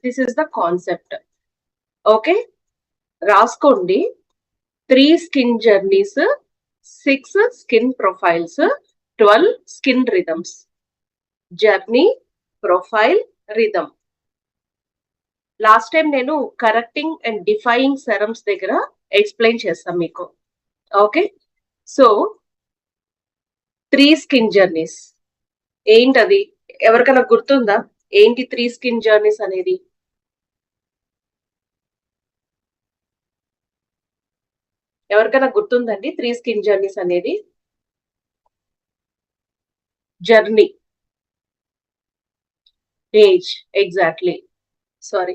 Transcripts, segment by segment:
This is the concept. Okay, రాసుకోండి. 3 skin journeys, 6 skin profiles, 12 skin rhythms. Journey, profile, rhythm. Last time నేను correcting and defying serums దగ్గర explain చేస్తాను మీకు. Okay, so 3 skin journeys ఏంటది? ఎవరికైనా గుర్తుందా ఏంటి 3 స్కిన్ జర్నీస్ అనేది? ఎవరికైనా గుర్తుందండి 3 స్కిన్ జర్నీస్ అనేది? Journey, age, exactly. సారీ,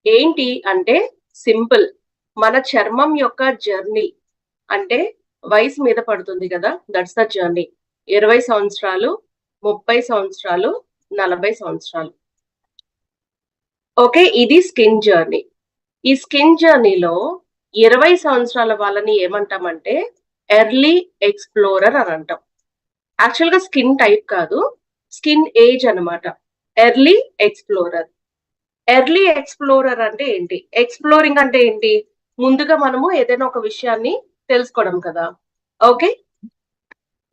ఏంటి అంటే సింపుల్. మన చర్మం యొక్క జర్నీ అంటే వయసు మీద పడుతుంది కదా, దట్స్ ద జర్నీ. 20 సంవత్సరాలు, 30 సంవత్సరాలు, 40 సంవత్సరాలు. ఓకే, ఇది స్కిన్ జర్నీ. ఈ స్కిన్ జర్నీలో 20 సంవత్సరాల వాళ్ళని ఏమంటామంటే ఎర్లీ ఎక్స్ప్లోరర్ అని అంటాం. యాక్చువల్ గా స్కిన్ టైప్ కాదు, స్కిన్ ఏజ్ అన్నమాట. Early explorer. ఎర్లీ ఎక్స్ప్లోరర్ అంటే ఏంటి? ఎక్స్ప్లోరింగ్ అంటే ఏంటి? ముందుగా మనము ఏదైనా ఒక విషయాన్ని తెలుసుకోవడం కదా. ఓకే,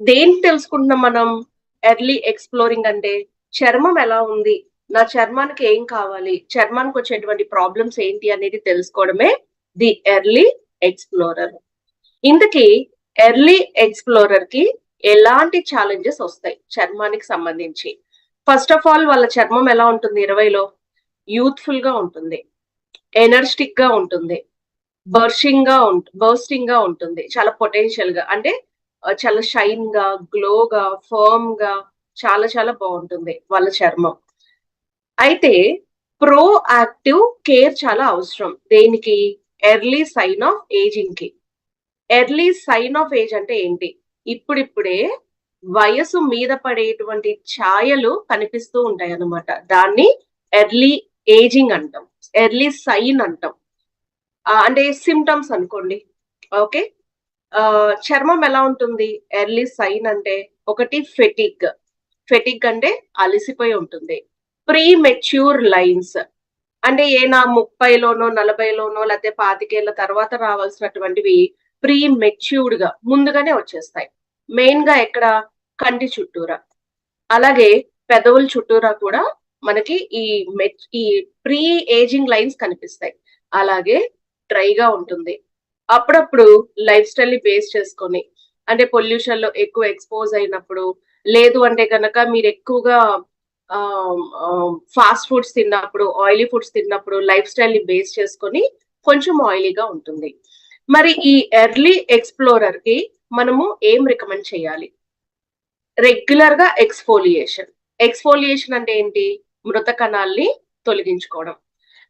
దేన్ని తెలుసుకుంటున్నాం మనం? ఎర్లీ ఎక్స్ప్లోరింగ్ అంటే చర్మం ఎలా ఉంది, నా చర్మానికి ఏం కావాలి, చర్మానికి వచ్చేటువంటి ప్రాబ్లమ్స్ ఏంటి అనేది తెలుసుకోవడమే ది ఎర్లీ ఎక్స్ప్లోరర్. ఇంతకీ ఎర్లీ ఎక్స్ప్లోరర్ కి ఎలాంటి ఛాలెంజెస్ వస్తాయి చర్మానికి సంబంధించి? ఫస్ట్ ఆఫ్ ఆల్, వాళ్ళ చర్మం ఎలా ఉంటుంది 20లో? యూత్ఫుల్ గా ఉంటుంది, ఎనర్జెటిక్ గా ఉంటుంది, బర్స్టింగ్ గా ఉంటుంది, చాలా పొటెన్షియల్ గా, అంటే చాలా షైన్ గా, గ్లోగా, ఫర్మ్ గా, చాలా చాలా బాగుంటుంది వాళ్ళ చర్మం. అయితే ప్రో యాక్టివ్ కేర్ చాలా అవసరం. దేనికి? ఎర్లీ సైన్ ఆఫ్ ఏజింగ్ కి. ఎర్లీ సైన్ ఆఫ్ ఏజ్ అంటే ఏంటి? ఇప్పుడిప్పుడే వయసు మీద పడేటువంటి ఛాయలు కనిపిస్తూ ఉంటాయి అన్నమాట. దాన్ని ఎర్లీ ఏజింగ్ అంటాం, ఎర్లీ సైన్ అంటాం. అంటే సిమ్టమ్స్ అనుకోండి. ఓకే, చర్మం ఎలా ఉంటుంది ఎర్లీ సైన్ అంటే? ఒకటి ఫెటిగ్. ఫెటిగ్ అంటే అలసిపోయి ఉంటుంది. ప్రీ మెచ్యూర్ లైన్స్ అంటే నా 30లోనో 40లోనో లేకపోతే 25 తర్వాత రావాల్సినటువంటివి ప్రీ మెచ్యూర్డ్ గా ముందుగానే వచ్చేస్తాయి. మెయిన్ గా ఎక్కడ? కంటి చుట్టూరా, అలాగే పెదవుల చుట్టూరా కూడా మనకి ఈ ప్రీ ఏజింగ్ లైన్స్ కనిపిస్తాయి. అలాగే డ్రైగా ఉంటుంది. అప్పుడప్పుడు లైఫ్ స్టైల్ ని బేస్ చేసుకొని, అంటే పొల్యూషన్ లో ఎక్కువ ఎక్స్పోజ్ అయినప్పుడు, లేదు అంటే కనుక మీరు ఎక్కువగా ఫాస్ట్ ఫుడ్స్ తిన్నప్పుడు, ఆయిలీ ఫుడ్స్ తిన్నప్పుడు లైఫ్ స్టైల్ ని బేస్ చేసుకొని కొంచెం ఆయిలీగా ఉంటుంది. మరి ఈ ఎర్లీ ఎక్స్ప్లోరర్ కి మనము ఏం రికమెండ్ చేయాలి? రెగ్యులర్ గా ఎక్స్ఫోలియేషన్. ఎక్స్ఫోలియేషన్ అంటే ఏంటి? మృత కణాల్ని తొలగించుకోవడం.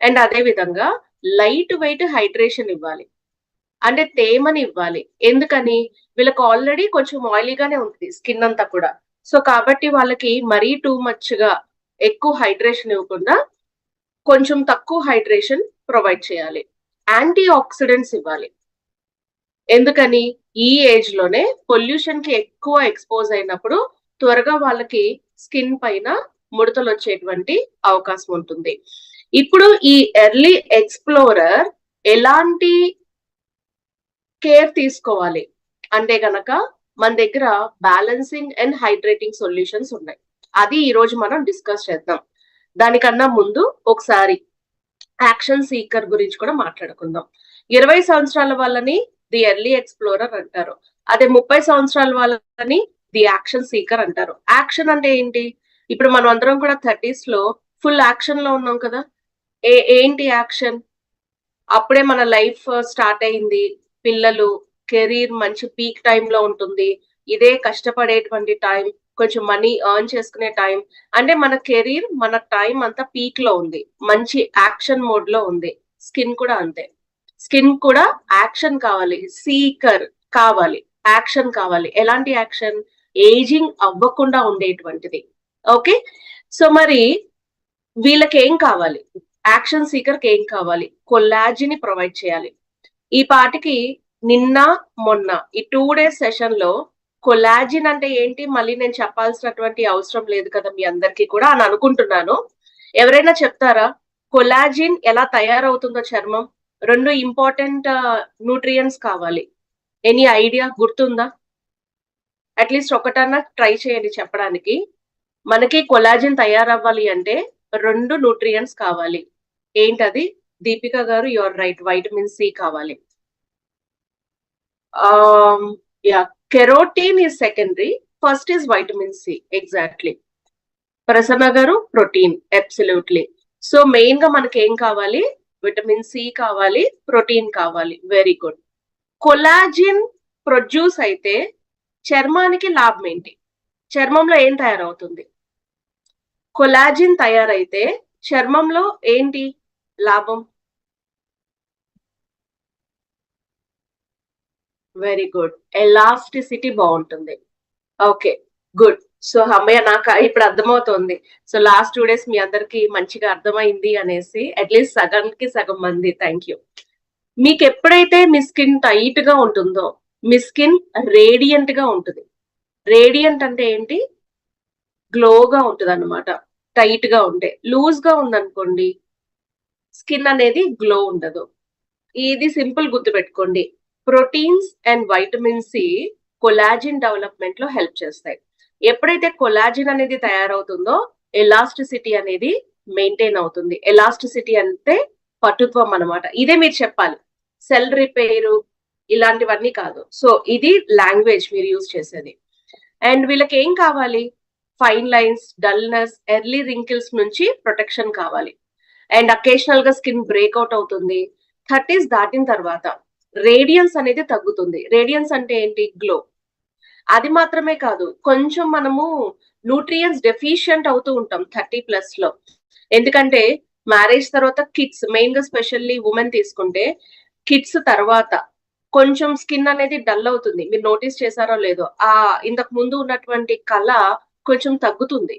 అండ్ అదే విధంగా లైట్ వెయిట్ హైడ్రేషన్ ఇవ్వాలి, అంటే తేమని ఇవ్వాలి. ఎందుకని? వీళ్ళకి ఆల్రెడీ కొంచెం ఆయిలీగానే ఉంటుంది స్కిన్ అంతా కూడా. సో కాబట్టి వాళ్ళకి మరీ టూ మచ్ గా ఎక్కువ హైడ్రేషన్ ఇవ్వకుండా కొంచెం తక్కువ హైడ్రేషన్ ప్రొవైడ్ చేయాలి. యాంటీ ఆక్సిడెంట్స్ ఇవ్వాలి. ఎందుకని? ఈ ఏజ్ లోనే పొల్యూషన్ కి ఎక్కువ ఎక్స్పోజ్ అయినప్పుడు త్వరగా వాళ్ళకి స్కిన్ పైన ముడతలు వచ్చేటువంటి అవకాశం ఉంటుంది. ఇప్పుడు ఈ ఎర్లీ ఎక్స్ప్లోరర్ ఎలాంటి కేర్ తీసుకోవాలి అంటే గనక మన దగ్గర బ్యాలెన్సింగ్ అండ్ హైడ్రేటింగ్ సొల్యూషన్స్ ఉన్నాయి. అది ఈ రోజు మనం డిస్కస్ చేద్దాం. దానికన్నా ముందు ఒకసారి యాక్షన్ సీకర్ గురించి కూడా మాట్లాడుకుందాం. 20 సంవత్సరాల వాళ్ళని ది ఎర్లీ ఎక్స్ప్లోరర్ అంటారు. అదే 30 సంవత్సరాల వాళ్ళని ది యాక్షన్ సీకర్ అంటారు. యాక్షన్ అంటే ఏంటి? ఇప్పుడు మనం అందరం కూడా 30s లో ఫుల్ యాక్షన్ లో ఉన్నాం కదా. ఏంటి యాక్షన్? అప్పుడే మన లైఫ్ స్టార్ట్ అయింది, పిల్లలు, కెరీర్ మంచి పీక్ టైం లో ఉంటుంది, ఇదే కష్టపడేటువంటి టైం, కొంచెం మనీ ఎర్న్ చేసుకునే టైం. అంటే మన కెరీర్, మన టైం అంతా పీక్ లో ఉంది, మంచి యాక్షన్ మోడ్ లో ఉంది. స్కిన్ కూడా అంతే. స్కిన్ కూడా యాక్షన్ కావాలి, సీకర్ కావాలి, యాక్షన్ కావాలి. ఎలాంటి యాక్షన్? ఏజింగ్ అవ్వకుండా ఉండేటువంటిది. ఓకే, సో మరి వీళ్ళకి ఏం కావాలి? యాక్షన్ సీకర్ కి ఏం కావాలి? కొల్లాజిన్ ప్రొవైడ్ చేయాలి. ఈ పాటికి నిన్న మొన్న ఈ 2 days సెషన్ లో కొల్లాజిన్ అంటే ఏంటి మళ్ళీ నేను చెప్పాల్సినటువంటి అవసరం లేదు కదా మీ అందరికీ కూడా అని అనుకుంటున్నాను. ఎవరైనా చెప్తారా కొలాజిన్ ఎలా తయారవుతుందో చర్మం? 2 ఇంపార్టెంట్ న్యూట్రియంట్స్ కావాలి. ఎనీ ఐడియా గుర్తుందా? అట్లీస్ట్ ఒకటన్నా ట్రై చేయండి చెప్పడానికి. మనకి కొలాజిన్ తయారవ్వాలి అంటే 2 న్యూట్రియంట్స్ కావాలి. ఏంటది? Deepika garu you are right. Vitamin C కావాలి. Yeah! Carotene is secondary. First is vitamin C. Exactly. Prasanna garu protein. Absolutely. So main గా మనకి ఏం కావాలి? విటమిన్ సి కావాలి, ప్రోటీన్ కావాలి. Very good. కొలాజిన్ ప్రొడ్యూస్ అయితే చర్మానికి లాభం ఏంటి? చర్మంలో ఏం తయారవుతుంది? కొలాజిన్ తయారైతే చర్మంలో ఏంటి లాభం? Very good. ఎలాస్టిసిటీ బాగుంటుంది. Okay, good. సో అమ్మయ్య నాకు ఇప్పుడు అర్థమవుతోంది. సో లాస్ట్ 2 డేస్ మీ అందరికి మంచిగా అర్థమైంది అనేసి అట్లీస్ట్ సగానికి సగం మంది. Thank you. మీకు ఎప్పుడైతే మీ స్కిన్ టైట్ గా ఉంటుందో మీ స్కిన్ రేడియంట్ గా ఉంటుంది. రేడియంట్ అంటే ఏంటి? గ్లోగా ఉంటుంది అనమాట. టైట్ గా ఉంటే. లూజ్ గా ఉందనుకోండి స్కిన్ అనేది గ్లో ఉండదు. ఇది సింపుల్ గుర్తుపెట్టుకోండి. Proteins and vitamin C collagen development లో హెల్ప్ చేస్తాయి. ఎప్పుడైతే కొలాజిన్ అనేది తయారవుతుందో ఎలాస్టిసిటీ అనేది మెయింటైన్ అవుతుంది. ఎలాస్టిసిటీ అంటే పటుత్వం అనమాట. ఇదే మీరు చెప్పాలి. సెల్ రిపేరు ఇలాంటివన్నీ కాదు. సో ఇది లాంగ్వేజ్ మీరు యూజ్ చేసేది. అండ్ వీళ్ళకి ఏం కావాలి? Fine lines, dullness, early wrinkles నుంచి ప్రొటెక్షన్ కావాలి. అండ్ అకేషనల్ గా స్కిన్ బ్రేక్అవుట్ అవుతుంది. 30s దాటిన తర్వాత రేడియన్స్ అనేది తగ్గుతుంది. రేడియన్స్ అంటే ఏంటి? గ్లో. అది మాత్రమే కాదు, కొంచెం మనము న్యూట్రియంట్స్ డెఫిషియంట్ అవుతూ ఉంటాం 30+ లో. ఎందుకంటే మ్యారేజ్ తర్వాత కిడ్స్, మెయిన్ గా స్పెషల్లీ ఉమెన్ తీసుకుంటే కిడ్స్ తర్వాత కొంచెం స్కిన్ అనేది డల్ అవుతుంది. మీరు నోటీస్ చేశారో లేదో, ఇంతకు ముందు ఉన్నటువంటి కళ కొంచెం తగ్గుతుంది.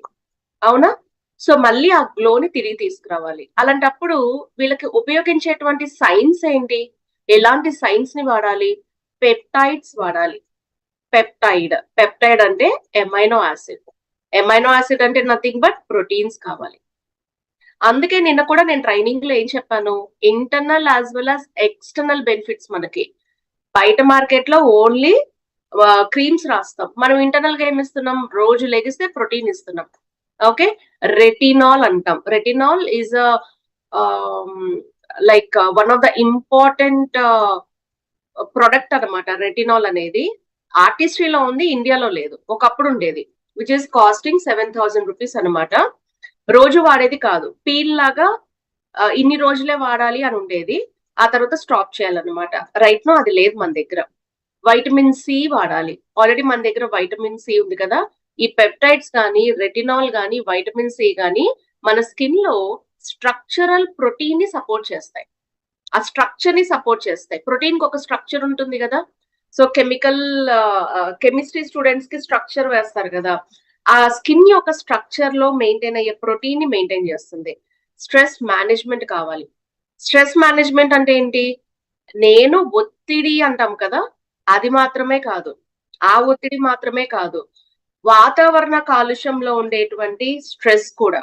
అవునా? సో మళ్ళీ ఆ గ్లోని తిరిగి తీసుకురావాలి. అలాంటప్పుడు వీళ్ళకి ఉపయోగించేటువంటి సైన్స్ ఏంటి? ఎలాంటి సైన్స్ ని వాడాలి? పెప్టైడ్స్ వాడాలి. పెప్టైడ్ అంటే ఎమైనో యాసిడ్. ఎమైనో యాసిడ్ అంటే నథింగ్ బట్ ప్రోటీన్స్ కావాలి. అందుకే నిన్న కూడా నేను ట్రైనింగ్ లో ఏం చెప్పాను? Internal as well as external benefits మనకి. బయట మార్కెట్ లో ఓన్లీ క్రీమ్స్ రాస్తాం. మనం ఇంటర్నల్ గా ఏమి ఇస్తున్నాం? రోజు లెగిస్తే ప్రోటీన్ ఇస్తున్నాం. ఓకే, రెటినాల్ అంటాం. Retinol is like one of the important product అనమాట. రెటినాల్ అనేది ఆర్టిస్ట్రీలో ఉంది, ఇండియాలో లేదు. ఒకప్పుడు ఉండేది, విచ్ ఇస్ కాస్టింగ్ 7,000 రూపీస్ అనమాట. రోజు వాడేది కాదు, పీల్ లాగా ఇన్ని రోజులే వాడాలి అని ఉండేది. ఆ తర్వాత స్టాప్ చేయాలన్నమాట. రైట్ నో అది లేదు మన దగ్గర. వైటమిన్ సి వాడాలి. ఆల్రెడీ మన దగ్గర వైటమిన్ సి ఉంది కదా. ఈ పెప్టైడ్స్ కానీ, రెటినాల్ కానీ, వైటమిన్ సి కానీ మన స్కిన్ లో స్ట్రక్చరల్ ప్రోటీన్ ని సపోర్ట్ చేస్తాయి. ఆ స్ట్రక్చర్ ని సపోర్ట్ చేస్తాయి. ప్రోటీన్ కి ఒక స్ట్రక్చర్ ఉంటుంది కదా. సో కెమిస్ట్రీ స్టూడెంట్స్ కి స్ట్రక్చర్ వేస్తారు కదా. ఆ స్కిన్ యొక్క స్ట్రక్చర్ లో మెయింటైన్ అయ్యే ప్రోటీన్ ని మెయింటైన్ చేస్తుంది. స్ట్రెస్ మేనేజ్మెంట్ కావాలి. స్ట్రెస్ మేనేజ్మెంట్ అంటే ఏంటి? నేను ఒత్తిడి అంటాం కదా, అది మాత్రమే కాదు, ఆ ఒత్తిడి మాత్రమే కాదు, వాతావరణ కాలుష్యంలో ఉండేటువంటి స్ట్రెస్ కూడా.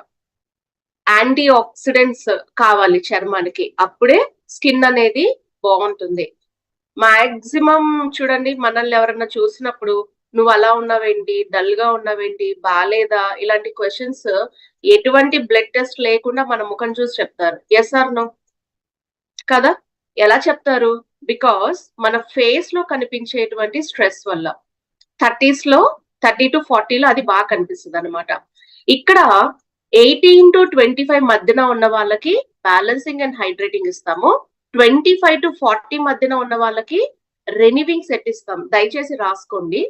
యాంటీ ఆక్సిడెంట్స్ కావాలి చర్మానికి. అప్పుడే స్కిన్ అనేది బాగుంటుంది. మాక్సిమం చూడండి, మనల్ని ఎవరన్నా చూసినప్పుడు నువ్వు అలా ఉన్నావేంటి, డల్ గా ఉన్నావేంటి, బాలేదా, ఇలాంటి క్వశ్చన్స్ ఎటువంటి బ్లడ్ టెస్ట్ లేకుండా మన ముఖం చూసి చెప్తారు. Yes or no? కదా. ఎలా చెప్తారు? బికాస్ మన ఫేస్ లో కనిపించేటువంటి స్ట్రెస్ వల్ల. 30s లో 30 to 40 లో అది బాగా కనిపిస్తుంది అనమాట. ఇక్కడ 18 to 25 మధ్యన ఉన్న వాళ్ళకి బ్యాలెన్సింగ్ అండ్ హైడ్రేటింగ్ ఇస్తాము. 25 to 40 మధ్యన ఉన్న వాళ్ళకి రెనివింగ్ సెట్ ఇస్తాం. దయచేసి రాసుకోండి.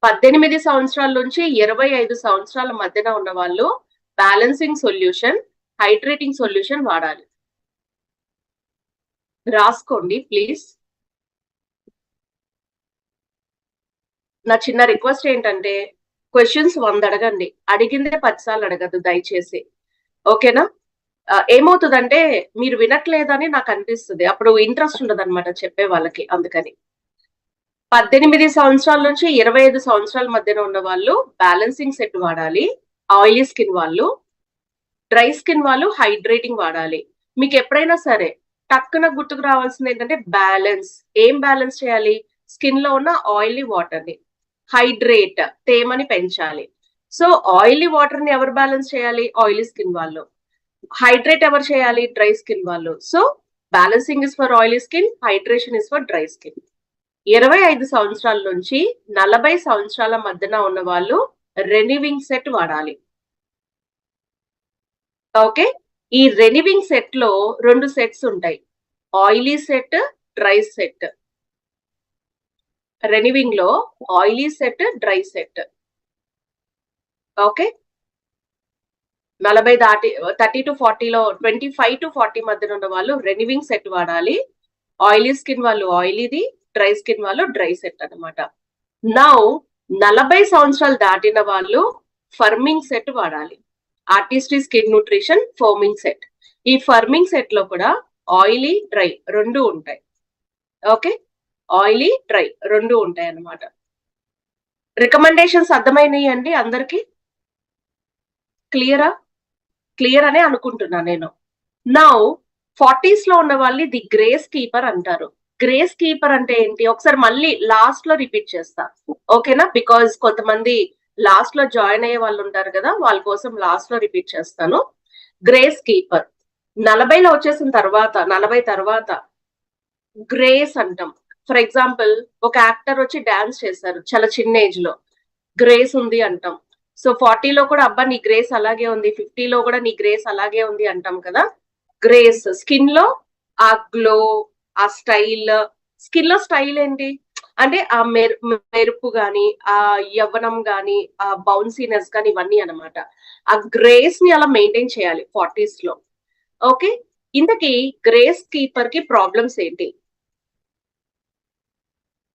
18 సంవత్సరాల నుంచి 25 సంవత్సరాల మధ్యన ఉన్న వాళ్ళు బ్యాలెన్సింగ్ సొల్యూషన్, హైడ్రేటింగ్ సొల్యూషన్ వాడాలి. రాసుకోండి ప్లీజ్. నా చిన్న రిక్వెస్ట్ ఏంటంటే క్వశ్చన్స్ 100 అడగండి. అడిగిందే 10 సార్లు అడగద్దు దయచేసి. ఓకేనా? ఏమవుతుందంటే మీరు వినట్లేదని నాకు అనిపిస్తుంది. అప్పుడు ఇంట్రెస్ట్ ఉండదు అనమాట చెప్పే వాళ్ళకి. అందుకని 18 సంవత్సరాల నుంచి 25 సంవత్సరాల మధ్యన ఉన్న వాళ్ళు బ్యాలెన్సింగ్ సెట్ వాడాలి. ఆయిలీ స్కిన్ వాళ్ళు డ్రై స్కిన్ వాళ్ళు హైడ్రేటింగ్ వాడాలి. మీకు ఎప్పుడైనా సరే టక్కున గుర్తుకు రావాల్సింది ఏంటంటే బ్యాలెన్స్. ఏం బ్యాలెన్స్ చేయాలి? స్కిన్ లో ఉన్న ఆయిలీ వాటర్ ని హైడ్రేట్, తేమని పెంచాలి. సో ఆయిలీ వాటర్ ని ఎవరు బ్యాలెన్స్ చేయాలి? ఆయిలీ స్కిన్ వాళ్ళు. హైడ్రేట్ ఎవరు చేయాలి? డ్రై స్కిన్ వాళ్ళు. So balancing is for oily skin, hydration is for dry skin. 25 సంవత్సరాల నుంచి 40 సంవత్సరాల మధ్యన ఉన్న వాళ్ళు రెనివింగ్ సెట్ వాడాలి. ఓకే, ఈ రెనివింగ్ సెట్ లో 2 సెట్స్ ఉంటాయి, ఆయిలీ సెట్, డ్రై సెట్. రెనివింగ్ లో oily set, dry set. Okay, 40 దాటి 30 to 40 లో 25 to 40 మధ్యన ఉన్న వాళ్ళు రెనివింగ్ సెట్ వాడాలి. ఆయిలీ స్కిన్ వాళ్ళు ఆయిలీది, డ్రై స్కిన్ వాళ్ళు డ్రై సెట్ అనమాట. నౌ 40 సంవత్సరాలు దాటిన వాళ్ళు ఫర్మింగ్ సెట్ వాడాలి. Artistry skin nutrition firming set. ఈ ఫర్మింగ్ సెట్ లో కూడా ఆయిలీ, డ్రై 2 ఉంటాయి. ఓకే, ఆయిలీ, డ్రై 2 ఉంటాయి అన్నమాట. రికమెండేషన్స్ అర్థమైనాయి అండి అందరికి? క్లియర్ అనే అనుకుంటున్నా నేను. నౌ 40s లో ఉన్న వాళ్ళని ది గ్రేస్ కీపర్ అంటారు. గ్రేస్ కీపర్ అంటే ఏంటి? ఒకసారి మళ్ళీ లాస్ట్ లో రిపీట్ చేస్తా, ఓకేనా? బికాజ్ కొంతమంది లాస్ట్ లో జాయిన్ అయ్యే వాళ్ళు ఉంటారు కదా, వాళ్ళ కోసం లాస్ట్ లో రిపీట్ చేస్తాను. గ్రేస్ కీపర్ 40లో వచ్చేసిన తర్వాత, 40 తర్వాత గ్రేస్ అంటాం. ఫర్ ఎగ్జాంపుల్ ఒక యాక్టర్ వచ్చి డాన్స్ చేశారు చాలా చిన్న ఏజ్ లో, గ్రేస్ ఉంది అంటాం. సో 40లో కూడా అబ్బా నీ గ్రేస్ అలాగే ఉంది, 50లో కూడా నీ గ్రేస్ అలాగే ఉంది అంటాం కదా. గ్రేస్ స్కిన్ లో ఆ గ్లో, ఆ స్టైల్. స్కిన్ లో స్టైల్ ఏంటి అంటే ఆ మెరుపు గాని, ఆ యవ్వనం గాని, ఆ బౌన్సీనెస్ గాని, ఇవన్నీ అనమాట. ఆ గ్రేస్ ని అలా మెయింటైన్ చేయాలి 40s లో. ఓకే, ఇంతకీ గ్రేస్ కీపర్ కి ప్రాబ్లమ్స్ ఏంటి?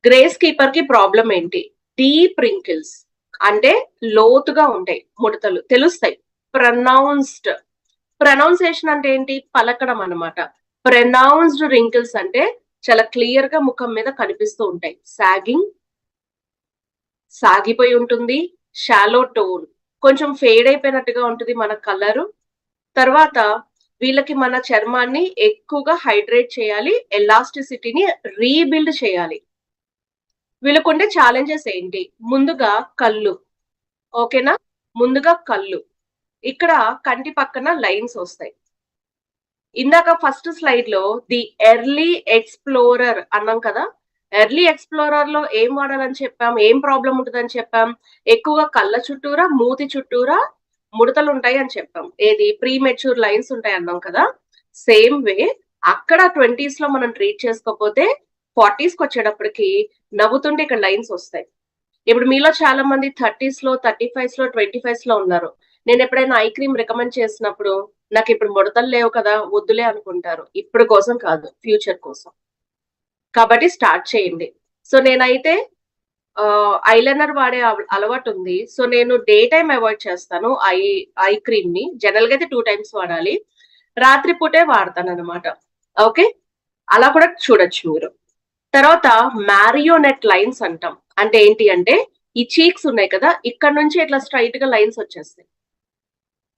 గ్రేస్ కీపర్ కి ప్రాబ్లం ఏంటి? డీప్ రింకిల్స్ అంటే లోతుగా ఉంటాయి ముడతలు, తెలుస్తాయి. ప్రొనౌన్సియేషన్ అంటే ఏంటి? పలకడం అనమాట. ప్రొనౌన్స్డ్ రింకిల్స్ అంటే చాలా క్లియర్ గా ముఖం మీద కనిపిస్తూ ఉంటాయి. సాగిపోయి ఉంటుంది. షాలో టోన్, కొంచెం ఫేడ్ అయిపోయినట్టుగా ఉంటుంది మన కలరు. తర్వాత వీళ్ళకి మన చర్మాన్ని ఎక్కువగా హైడ్రేట్ చేయాలి, ఎలాస్టిసిటీని రీబిల్డ్ చేయాలి. వీళ్ళకుండే ఛాలెంజెస్ ఏంటి? ముందుగా కళ్ళు. ఓకేనా, ముందుగా కళ్ళు. ఇక్కడ కంటి పక్కన లైన్స్ వస్తాయి. ఇందాక ఫస్ట్ స్లైడ్ లో ది ఎర్లీ ఎక్స్ప్లోరర్ అన్నాం కదా. ఎర్లీ ఎక్స్ప్లోరర్ లో ఏం వాడాలని చెప్పాం? ఏం ప్రాబ్లం ఉంటుందని చెప్పాం? ఎక్కువగా కళ్ళ చుట్టూరా, మూతి చుట్టూరా ముడతలు ఉంటాయి అని చెప్పాం. ఏది? ప్రీ మెచ్యూర్ లైన్స్ ఉంటాయి అన్నాం కదా. సేమ్ వే అక్కడ 20s లో మనం ట్రీట్ చేసుకోకపోతే 40s కి వచ్చేటప్పటికి నవ్వుతుంటే ఇక్కడ లైన్స్ వస్తాయి. ఇప్పుడు మీలో చాలా మంది 30s లో, 35s లో, 25s లో ఉన్నారు. నేను ఎప్పుడైనా ఐ క్రీమ్ రికమెండ్ చేసినప్పుడు నాకు ఇప్పుడు ముడతలు లేవు కదా వద్దులే అనుకుంటారు. ఇప్పుడు కోసం కాదు, ఫ్యూచర్ కోసం. కాబట్టి స్టార్ట్ చేయండి. సో నేనైతే ఐలైనర్ వాడే అలవాటు ఉంది. సో నేను డే టైం అవాయిడ్ చేస్తాను ఐ క్రీమ్ ని. జనరల్ గా అయితే 2 times వాడాలి, రాత్రి పూటే వాడతాను అనమాట. ఓకే, అలా కూడా చూడొచ్చు మీరు. తర్వాత మ్యారియోనెట్ లైన్స్ అంటాం. అంటే ఏంటి అంటే ఈ చీక్స్ ఉన్నాయి కదా, ఇక్కడ నుంచి ఇట్లా స్ట్రైట్ గా లైన్స్ వచ్చేస్తాయి.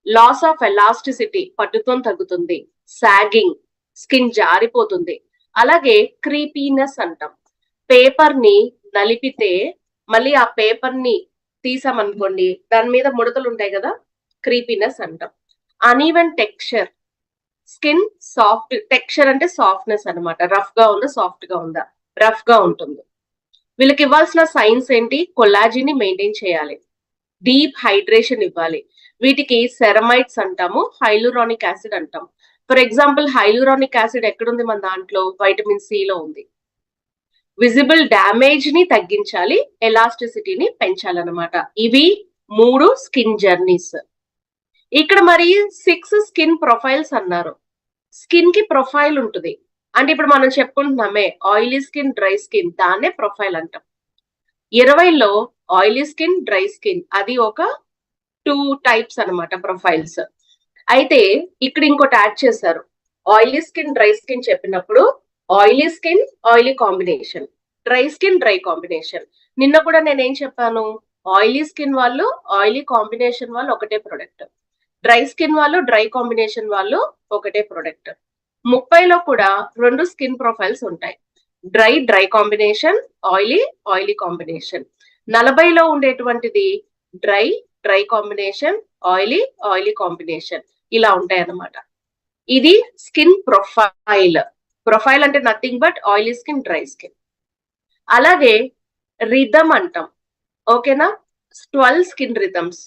లాస్ ఆఫ్ ఎలాస్టిసిటీ, పట్టుత్వం తగ్గుతుంది. సాగింగ్, స్కిన్ జారిపోతుంది. అలాగే క్రీపీనెస్ అంటాం. పేపర్ ని నలిపితే మళ్ళీ ఆ పేపర్ ని తీసామనుకోండి, దాని మీద ముడతలు ఉంటాయి కదా, క్రీపీనెస్ అంటాం. Uneven texture, skin soft. Texture అంటే సాఫ్ట్నెస్ అనమాట. రఫ్ గా ఉందా, సాఫ్ట్ గా ఉందా? రఫ్ గా ఉంటుంది. వీళ్ళకి ఇవ్వాల్సిన సైన్స్ ఏంటి? కొలాజిన్ ని మెయింటైన్ చేయాలి, డీప్ హైడ్రేషన్ ఇవ్వాలి. వీటికి సెరమైడ్స్ అంటాము, హైలూరానిక్ యాసిడ్ అంటాం. ఫర్ ఎగ్జాంపుల్ హైలూరానిక్ యాసిడ్ ఎక్కడుంది మన దాంట్లో? వైటమిన్ సి లో ఉంది. విజిబుల్ డ్యామేజ్ ని తగ్గించాలి, ఎలాస్టిసిటీని పెంచాలన్నమాట. ఇవి 3 స్కిన్ జర్నీస్. ఇక్కడ మరి 6 స్కిన్ ప్రొఫైల్స్ అన్నారు. స్కిన్ కి ప్రొఫైల్ ఉంటుంది. అంటే ఇప్పుడు మనం చెప్పుకుంటున్నామే ఆయిలీ స్కిన్, డ్రై స్కిన్, దాన్నే ప్రొఫైల్ అంటాం. 20లో ఆయిలీ స్కిన్, డ్రై స్కిన్, అది ఒక 2 types అనమాట ప్రొఫైల్స్. అయితే ఇక్కడ ఇంకోటి యాడ్ చేశారు. ఆయిలీ స్కిన్, డ్రై స్కిన్ చెప్పినప్పుడు oily skin, oily combination, dry skin, dry combination. నిన్న కూడా నేనేం చెప్పాను? ఆయిలీ స్కిన్ వాళ్ళు, ఆయిలీ కాంబినేషన్ వాళ్ళు ఒకటే ప్రొడక్ట్. డ్రై స్కిన్ వాళ్ళు, డ్రై కాంబినేషన్ వాళ్ళు ఒకటే ప్రొడక్ట్. 30లో కూడా 2 స్కిన్ ప్రొఫైల్స్ ఉంటాయి. Dry combination, oily combination. 40లో ఉండేటువంటిది డ్రై కాంబినేషన్, ఆయిలీ కాంబినేషన్. ఇలా ఉంటాయి అన్నమాట. ఇది స్కిన్ ప్రొఫైల్ అంటే nothing but oily skin, dry skin. అలాగే రిథమ్ అంటాం, ఓకేనా? 12 స్కిన్ రిథమ్స్.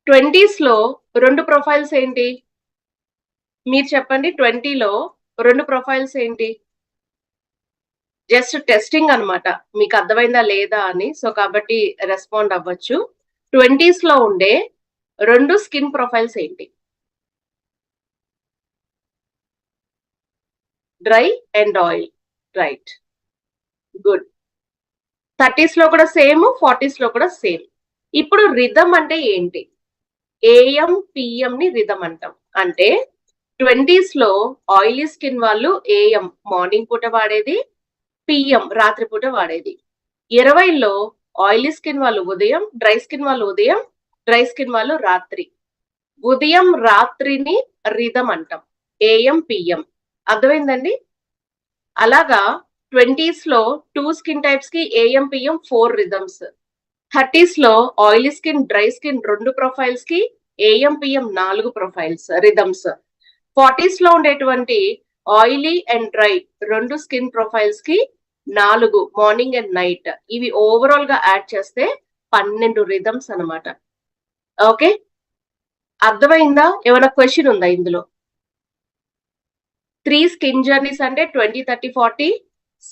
20స్లో 2 ప్రొఫైల్స్ ఏంటి మీరు చెప్పండి? 20లో 2 ప్రొఫైల్స్ ఏంటి? జస్ట్ టెస్టింగ్ అన్నమాట, మీకు అర్థమైందా లేదా అని. సో కాబట్టి రెస్పాండ్ అవ్వచ్చు. 20స్లో ఉండే 2 స్కిన్ ప్రొఫైల్స్ ఏంటి? Dry and oil, right, good. 30స్లో కూడా సేమ్, 40స్లో కూడా సేమ్. ఇప్పుడు రిథమ్ అంటే ఏంటి? AM PM ని రిథమ్ అంటాం. అంటే 20స్లో ఆయిలీ స్కిన్ వాళ్ళు AM మార్నింగ్ పూట వాడేది, PM రాత్రిపూట వాడేది. 20లో ఆయిలీ స్కిన్ వాళ్ళు ఉదయం, డ్రై స్కిన్ వాళ్ళు ఉదయం, డ్రై స్కిన్ వాళ్ళు రాత్రి. ఉదయం రాత్రిని రిథమ్ అంటాం, AM PM. అర్థమైందండి? అలాగా 20స్లో 2 స్కిన్ టైప్స్ కి AM PM 4 రిథమ్స్. 30స్లో oily skin, dry skin 2 profiles కి AM PM 4 ప్రొఫైల్స్ రిథమ్స్. 40స్లో ఉండేటువంటి oily and dry 2 skin profiles కి 4 మార్నింగ్ అండ్ నైట్. ఇవి ఓవరాల్ గా యాడ్ చేస్తే 12 రిథమ్స్ అన్నమాట. ఓకే, అర్థమైందా? ఏమైనా క్వశ్చన్ ఉందా ఇందులో? 3 స్కిన్ జర్నీస్ అంటే 20, 30, 40.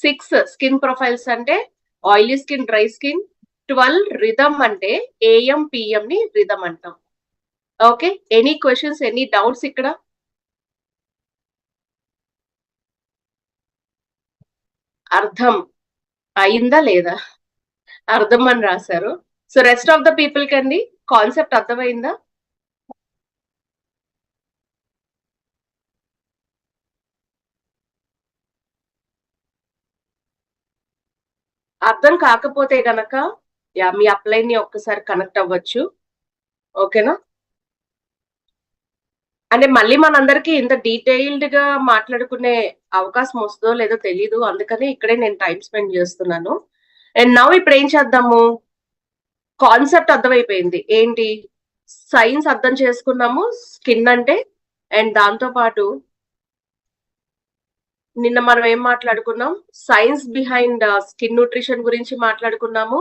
6 స్కిన్ ప్రొఫైల్స్ అంటే oily skin, dry skin. 12 rhythm అంటే AM PM ని రిథమ్ అంటాం. Okay, any questions, any doubts ఇక్కడ? అర్థం అయిందా లేదా? అర్థం అని రాశారు. So rest of the people కండి కాన్సెప్ట్ అర్థమైందా? అర్థం కాకపోతే గనక మీ అప్లైన్ ని ఒక్కసారి కనెక్ట్ అవ్వచ్చు, ఓకేనా? అంటే మళ్ళీ మనందరికి ఇంత డీటెయిల్డ్ గా మాట్లాడుకునే అవకాశం వస్తుందో లేదో తెలీదు, అందుకని ఇక్కడే నేను టైం స్పెండ్ చేస్తున్నాను. అండ్ నౌ ఇప్పుడు ఏం చేద్దాము? కాన్సెప్ట్ అర్థమైపోయింది, ఏంటి సైన్స్ అర్థం చేసుకున్నాము స్కిన్ అంటే. అండ్ దాంతో పాటు నిన్న మనం ఏం మాట్లాడుకున్నాం? సైన్స్ బిహైండ్ స్కిన్ న్యూట్రిషన్ గురించి మాట్లాడుకున్నాము.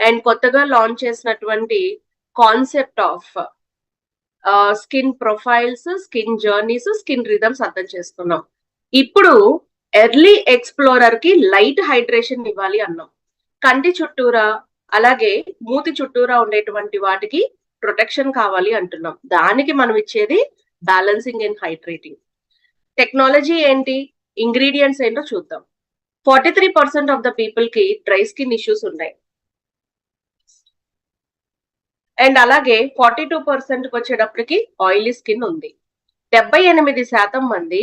అండ్ కొత్తగా లాంచ్ చేసినటువంటి concept of skin profiles, skin journeys, skin rhythms అర్థం చేసుకున్నాం. ఇప్పుడు ఎర్లీ ఎక్స్ప్లోరర్ కి లైట్ హైడ్రేషన్ ఇవ్వాలి అన్నాం. కంటి చుట్టూరా అలాగే మూతి చుట్టూరా ఉండేటువంటి వాటికి ప్రొటెక్షన్ కావాలి అంటున్నాం. దానికి మనం ఇచ్చేది బ్యాలెన్సింగ్ అండ్ హైడ్రేటింగ్. టెక్నాలజీ ఏంటి, ఇంగ్రీడియంట్స్ ఏంటో చూద్దాం. 43% ఆఫ్ ద పీపుల్ కి డ్రై స్కిన్ ఇష్యూస్ ఉన్నాయి. అండ్ అలాగే 42% వచ్చేటప్పటికి ఆయిలీ స్కిన్ ఉంది. 78% మంది,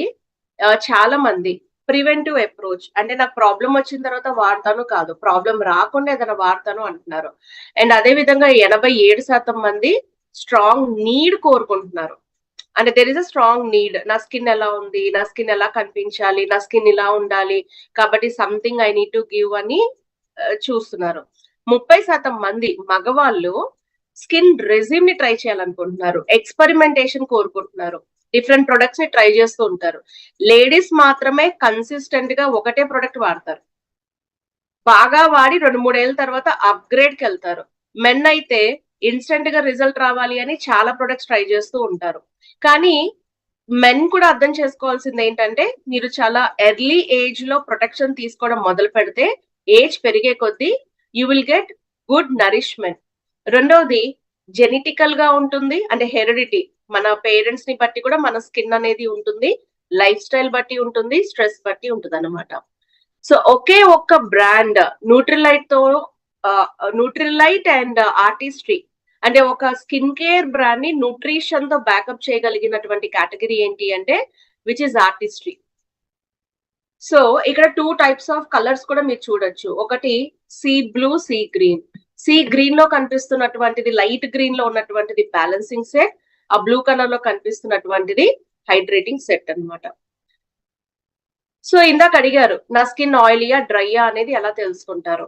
చాలా మంది ప్రివెంటివ్ అప్రోచ్ అంటే నాకు ప్రాబ్లం వచ్చిన తర్వాత వాడతాను కాదు, ప్రాబ్లం రాకుండా ఏదైనా వాడతాను అంటున్నారు. అండ్ అదే విధంగా 87% మంది స్ట్రాంగ్ నీడ్ కోరుకుంటున్నారు. అంటే there is a strong need, నా స్కిన్ ఎలా ఉంది, నా స్కిన్ ఎలా కనిపించాలి, నా స్కిన్ ఇలా ఉండాలి, కాబట్టి something I need to give అని చూస్తున్నారు. 30% మంది మగవాళ్ళు స్కిన్ రెజిమ్ ని ట్రై చేయాలనుకుంటున్నారు, ఎక్స్పెరిమెంటేషన్ కోరుకుంటున్నారు, డిఫరెంట్ ప్రొడక్ట్స్ ని ట్రై చేస్తూ ఉంటారు. లేడీస్ మాత్రమే కన్సిస్టెంట్ గా ఒకటే ప్రొడక్ట్ వాడతారు, బాగా వాడి 2-3 ఏళ్ళ తర్వాత అప్గ్రేడ్ కి వెళ్తారు. మెన్ అయితే ఇన్స్టెంట్ గా రిజల్ట్ రావాలి అని చాలా ప్రొడక్ట్స్ ట్రై చేస్తూ ఉంటారు. కానీ మెన్ కూడా అర్థం చేసుకోవాల్సింది ఏంటంటే, మీరు చాలా ఎర్లీ ఏజ్ లో ప్రొటెక్షన్ తీసుకోవడం మొదలు పెడితే ఏజ్ పెరిగే కొద్దీ you will get good nourishment. రెండోది జెనెటికల్ గా ఉంటుంది, అంటే హెరిడిటీ, మన పేరెంట్స్ ని బట్టి కూడా మన స్కిన్ అనేది ఉంటుంది, లైఫ్ స్టైల్ బట్టి ఉంటుంది, స్ట్రెస్ బట్టి ఉంటుంది అన్నమాట. సో ఒకే ఒక్క బ్రాండ్ న్యూట్రిలైట్ అండ్ ఆర్టిస్ట్రీ అంటే ఒక స్కిన్ కేర్ బ్రాండ్ ని న్యూట్రిషన్ తో బ్యాకప్ చేయగలిగినటువంటి కేటగిరీ ఏంటి అంటే విచ్ ఇస్ ఆర్టిస్ట్రీ. సో ఇక్కడ 2 టైప్స్ ఆఫ్ కలర్స్ కూడా మీరు చూడొచ్చు. ఒకటి sea blue, sea green. Sea green లో కనిపిస్తున్నటువంటిది, లైట్ గ్రీన్ లో ఉన్నటువంటిది బ్యాలెన్సింగ్ సెట్. ఆ బ్లూ కలర్ లో కనిపిస్తున్నటువంటిది హైడ్రేటింగ్ సెట్ అన్నమాట. సో ఇందాక అడిగారు నా స్కిన్ ఆయిలీయా డ్రైయా అనేది ఎలా తెలుసుకుంటారు.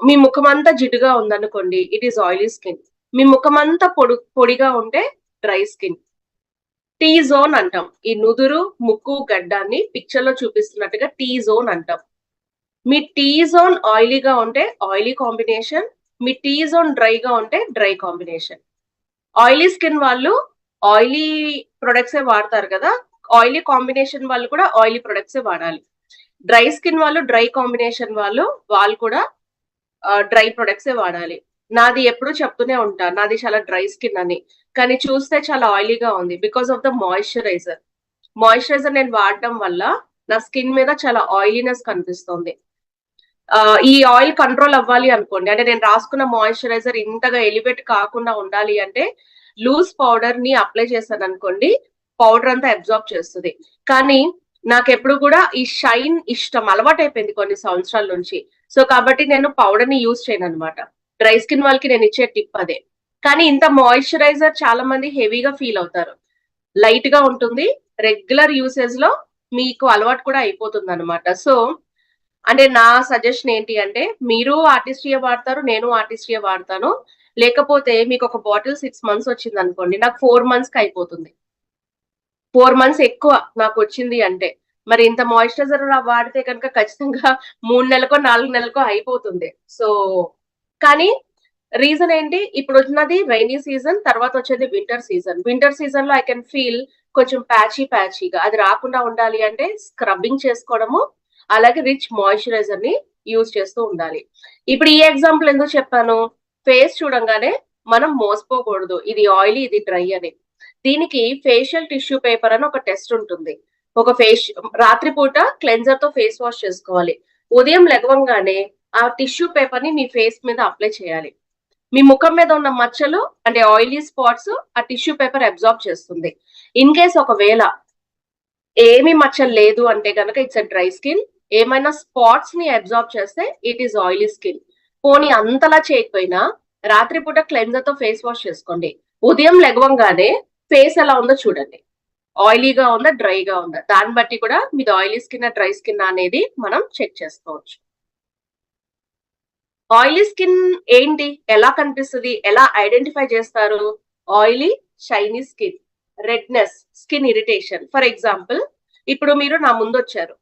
మీ ముఖం అంతా జిడ్డుగా ఉందనుకోండి, ఇట్ ఈస్ ఆయిలీ స్కిన్. మీ ముఖం అంతా పొడిగా ఉంటే డ్రై స్కిన్. టీ జోన్ అంటాం. ఈ నుదురు, ముక్కు, గడ్డాన్ని పిక్చర్ లో చూపిస్తున్నట్టుగా టీ జోన్ అంటాం. మీ టీ జోన్ ఆయిలీగా ఉంటే ఆయిలీ కాంబినేషన్, మీ టీ జోన్ డ్రైగా ఉంటే డ్రై కాంబినేషన్. ఆయిలీ స్కిన్ వాళ్ళు ఆయిలీ ప్రొడక్ట్సే వాడతారు కదా, ఆయిలీ కాంబినేషన్ వాళ్ళు కూడా ఆయిలీ ప్రొడక్ట్సే వాడాలి. డ్రై స్కిన్ వాళ్ళు డ్రై కాంబినేషన్ వాళ్ళు కూడా డ్రై ప్రొడక్ట్సే వాడాలి. నాది ఎప్పుడు చెప్తూనే ఉంటా, నాది చాలా డ్రై స్కిన్ అని, కానీ చూస్తే చాలా ఆయిలీగా ఉంది because of the moisturiser. Moisturiser నేను వాడడం వల్ల నా స్కిన్ మీద చాలా ఆయిలీనెస్ కనిపిస్తుంది. ఈ ఆయిల్ కంట్రోల్ అవ్వాలి అనుకోండి, అంటే నేను రాసుకున్న మాయిశ్చరైజర్ ఇంతగా ఎలివేట్ కాకుండా ఉండాలి అంటే లూజ్ పౌడర్ ని అప్లై చేశాను అనుకోండి, పౌడర్ అంతా అబ్జార్బ్ చేస్తుంది. కానీ నాకు ఎప్పుడు కూడా ఈ షైన్ ఇష్టం, అలవాటు అయిపోయింది కొన్ని సంవత్సరాల నుంచి. సో కాబట్టి నేను పౌడర్ ని యూజ్ చేయను అనమాట. డ్రై స్కిన్ వాళ్ళకి నేను ఇచ్చే టిప్ అదే. కానీ ఇంత మాయిశ్చరైజర్ చాలా మంది హెవీగా ఫీల్ అవుతారు. లైట్ గా ఉంటుంది, రెగ్యులర్ యూసేజ్ లో మీకు అలవాటు కూడా అయిపోతుంది అనమాట. సో అంటే నా సజెషన్ ఏంటి అంటే, మీరు ఆర్టిస్ట్రియా వాడతారు, నేను ఆర్టిస్ట్రియా వాడతాను. లేకపోతే మీకు ఒక బాటిల్ 6 months వచ్చింది అనుకోండి, నాకు 4 months కి అయిపోతుంది. 4 months ఎక్కువ నాకు వచ్చింది అంటే, మరి ఇంత మాయిశ్చరైజర్ వాడితే కనుక ఖచ్చితంగా 3 నెలలకో 4 నెలలకో అయిపోతుంది. సో కానీ రీజన్ ఏంటి, ఇప్పుడు వచ్చినది రైనీ సీజన్, తర్వాత వచ్చేది వింటర్ సీజన్. వింటర్ సీజన్ లో ఐ కెన్ ఫీల్ కొంచెం ప్యాచీగా, అది రాకుండా ఉండాలి అంటే స్క్రబ్బింగ్ చేసుకోవడము, అలాగే రిచ్ మాయిశ్చరైజర్ ని యూజ్ చేస్తూ ఉండాలి. ఇప్పుడు ఈ ఎగ్జాంపుల్ ఎందుకు చెప్పాను, ఫేస్ చూడంగానే మనం మోసపోకూడదు ఇది ఆయిలీ ఇది డ్రై అని. దీనికి ఫేషియల్ టిష్యూ పేపర్ అని ఒక టెస్ట్ ఉంటుంది. రాత్రిపూట క్లెన్జర్ తో ఫేస్ వాష్ చేసుకోవాలి. ఉదయం లెగవంగానే ఆ టిష్యూ పేపర్ ని మీ ఫేస్ మీద అప్లై చేయాలి. మీ ముఖం మీద ఉన్న మచ్చలు అంటే ఆయిలీ స్పాట్స్ ఆ టిష్యూ పేపర్ అబ్జార్బ్ చేస్తుంది. ఇన్ కేస్ ఒకవేళ ఏమి మచ్చలు లేదు అంటే కనుక ఇట్స్ అ డ్రై స్కిన్. ఏమైనా స్పాట్స్ ని అబ్జార్బ్ చేస్తే ఇట్ ఈస్ ఆయిలీ స్కిన్. పోనీ అంతలా చేయకపోయినా రాత్రిపూట క్లెన్జర్ తో ఫేస్ వాష్ చేసుకోండి. ఉదయం లెగవంగానే ఫేస్ ఎలా ఉందో చూడండి, ఆయిలీగా ఉందా డ్రైగా ఉందా, దాన్ని బట్టి కూడా మీది ఆయిలీ స్కిన్ డ్రై స్కిన్ అనేది మనం చెక్ చేసుకోవచ్చు. ఆయిలీ స్కిన్ ఏంటి, ఎలా కనిపిస్తుంది, ఎలా ఐడెంటిఫై చేస్తారు? Oily shiny skin, redness, skin irritation. For example ఇప్పుడు మీరు నా ముందు వచ్చారు,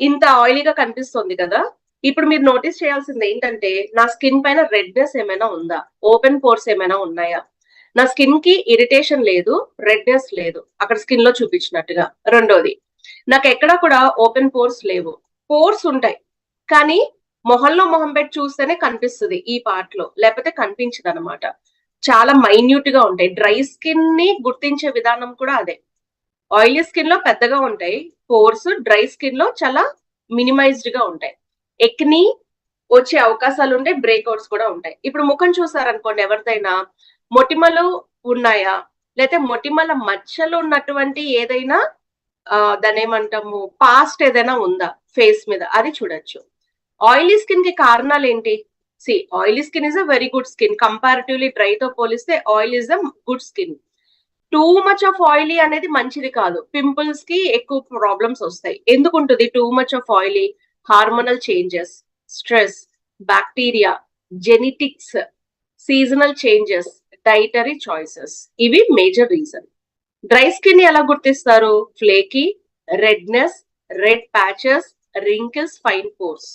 ఇంత ఆయిలీగా కనిపిస్తుంది కదా, ఇప్పుడు మీరు నోటీస్ చేయాల్సింది ఏంటంటే నా స్కిన్ పైన రెడ్నెస్ ఏమైనా ఉందా, ఓపెన్ పోర్స్ ఏమైనా ఉన్నాయా. నా స్కిన్ కి ఇరిటేషన్ లేదు, రెడ్నెస్ లేదు అక్కడ స్కిన్ లో చూపించినట్టుగా. రెండోది, నాకు ఎక్కడా కూడా ఓపెన్ పోర్స్ లేవు. పోర్స్ ఉంటాయి కానీ మొహంలో మొహం పెట్టి చూస్తేనే కనిపిస్తుంది ఈ పార్ట్ లో, లేకపోతే కనిపించదు అనమాట. చాలా మైన్యూట్ గా ఉంటాయి. డ్రై స్కిన్ ని గుర్తించే విధానం కూడా అదే. ఆయిలీ స్కిన్ లో పెద్దగా ఉంటాయి పోర్స్, డ్రై స్కిన్ లో చాలా మినిమైజ్డ్ గా ఉంటాయి. ఎక్ని వచ్చే అవకాశాలు ఉంటాయి, బ్రేక్అవుట్స్ కూడా ఉంటాయి. ఇప్పుడు ముఖం చూసారనుకోండి, ఎవరిదైనా మొటిమలు ఉన్నాయా, లేకపోతే మొటిమల మచ్చలు ఉన్నటువంటి ఏదైనా దాని ఏమంటాము పాస్ట్ ఏదైనా ఉందా ఫేస్ మీద, అది చూడొచ్చు. ఆయిలీ స్కిన్ కి కారణాలు ఏంటి? Oily skin is a very good skin. Comparatively dry తో పోలిస్తే oil is a good skin. Too much of oily అనేది మంచిది కాదు. పింపుల్స్ కి ఎక్కువ ప్రాబ్లమ్స్ వస్తాయి. ఎందుకు ఉంటుంది too much of oily? Hormonal changes, stress, bacteria, genetics, seasonal changes, dietary choices, ఇవి మేజర్ రీజన్. డ్రై స్కిన్ ని ఎలా గుర్తిస్తారు? Flaky, redness, red patches, wrinkles, fine pores.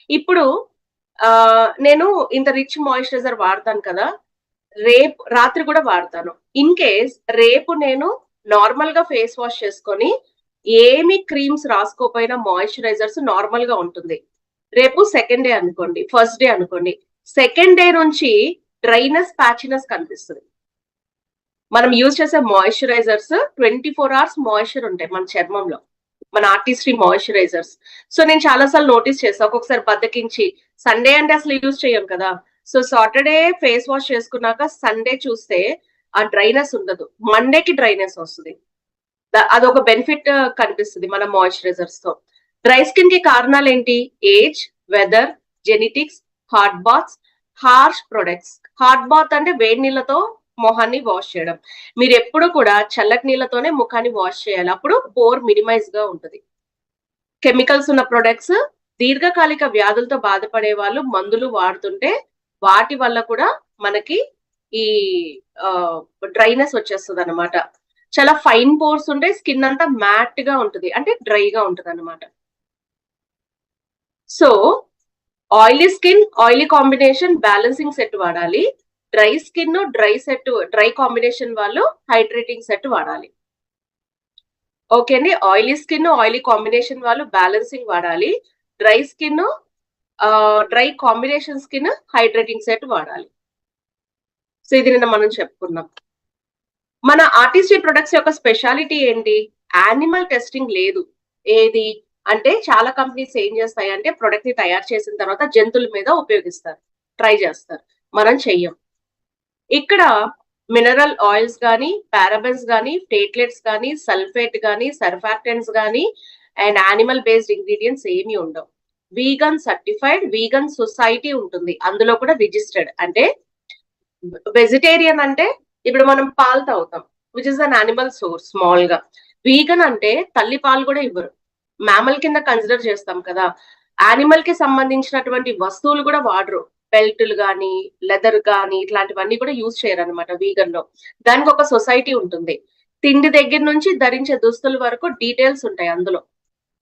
ఇప్పుడు నేను ఇంత రిచ్ మాయిశ్చరైజర్ వాడతాను కదా, రేపు రాత్రి కూడా వాడతాను. ఇన్ కేస్ రేపు నేను నార్మల్ గా ఫేస్ వాష్ చేసుకొని ఏమి క్రీమ్స్ రాసుకోపోయినా మాయిశ్చరైజర్స్ నార్మల్ గా ఉంటుంది. రేపు సెకండ్ డే అనుకోండి, ఫస్ట్ డే అనుకోండి, సెకండ్ డే నుంచి డ్రైనెస్, ప్యాచినెస్ కనిపిస్తుంది. మనం యూజ్ చేసే మాయిశ్చరైజర్స్ 24 hours మాయిశ్చర్ ఉంటాయి మన చర్మంలో, మన ఆర్టిస్ట్రీ మాయిశ్చరైజర్స్. సో నేను చాలా సార్లు నోటీస్ చేస్తాను, ఒక్కొక్కసారి బద్దకించి సండే అంటే అసలు యూజ్ చేయం కదా, సో సాటర్డే ఫేస్ వాష్ చేసుకున్నాక సండే చూస్తే ఆ డ్రైనెస్ ఉండదు, మండేకి డ్రైనెస్ వస్తుంది. అదొక బెనిఫిట్ కనిపిస్తుంది మన మాయిశ్చరైజర్స్ తో. డ్రై స్కిన్ కి కారణాలు ఏంటి? Age, weather, genetics, hot baths, harsh products. Hot bath అంటే వేడి నీళ్ళతో మొహాన్ని వాష్ చేయడం. మీరు ఎప్పుడు కూడా చల్లటి నీళ్ళతోనే ముఖాన్ని వాష్ చేయాలి. అప్పుడు పోర్ మినిమైజ్ గా ఉంటుంది. కెమికల్స్ ఉన్న ప్రొడక్ట్స్ దీర్ఘకాలిక వ్యాధులతో బాధపడే వాళ్ళు మందులు వాడుతుంటే వాటి వల్ల కూడా మనకి ఈ డ్రైనెస్ వచ్చేస్తుంది అనమాట. చాలా ఫైన్ పోర్స్ ఉంటే స్కిన్ అంతా మ్యాట్ గా ఉంటుంది, అంటే డ్రైగా ఉంటుంది అనమాట. So oily skin oily combination balancing set వాడాలి. డ్రై స్కిన్ డ్రై కాంబినేషన్ వాళ్ళు హైడ్రేటింగ్ సెట్ వాడాలి. ఓకే అండి. ఆయిలీ స్కిన్ ఆయిలీ కాంబినేషన్ వాళ్ళు బ్యాలెన్సింగ్ వాడాలి. Dry skin dry combination skin hydrating set వాడాలి. సో ఇది నిన్న మనం చెప్పుకున్నాం. మన ఆర్టిస్ట్రీ ప్రొడక్ట్స్ యొక్క స్పెషాలిటీ ఏంటి? యానిమల్ టెస్టింగ్ లేదు. ఏది అంటే చాలా కంపెనీస్ ఏం చేస్తాయి అంటే ప్రొడక్ట్ ని తయారు చేసిన తర్వాత జంతువుల మీద ఉపయోగిస్తారు, ట్రై చేస్తారు. మనం చెయ్యం. ఇక్కడ మినరల్ ఆయిల్స్ కానీ, పారాబెన్స్ కానీ, ప్లేట్లెట్స్ కానీ, సల్ఫేట్ కానీ, సర్ఫాక్టెంట్స్ కానీ అండ్ యానిమల్ బేస్డ్ ఇంగ్రీడియంట్స్ ఏమీ ఉండవు. వీగన్ సర్టిఫైడ్, వీగన్ సొసైటీ ఉంటుంది, అందులో కూడా రిజిస్టర్డ్. అంటే వెజిటేరియన్ అంటే ఇప్పుడు మనం పాలు తాగుతాం, which is an animal source small గా. వీగన్ అంటే తల్లి పాలు కూడా ఇవ్వరు, మ్యామల్ కింద కన్సిడర్ చేస్తాం కదా. యానిమల్ కి సంబంధించినటువంటి వస్తువులు కూడా వాడరు, బెల్ట్లు కానీ లెదర్ కానీ ఇట్లాంటివన్నీ కూడా యూజ్ చేయరు అనమాట వీగన్ లో. దానికి ఒక సొసైటీ ఉంటుంది. తిండి దగ్గర నుంచి ధరించే దుస్తుల వరకు డీటెయిల్స్ ఉంటాయి అందులో.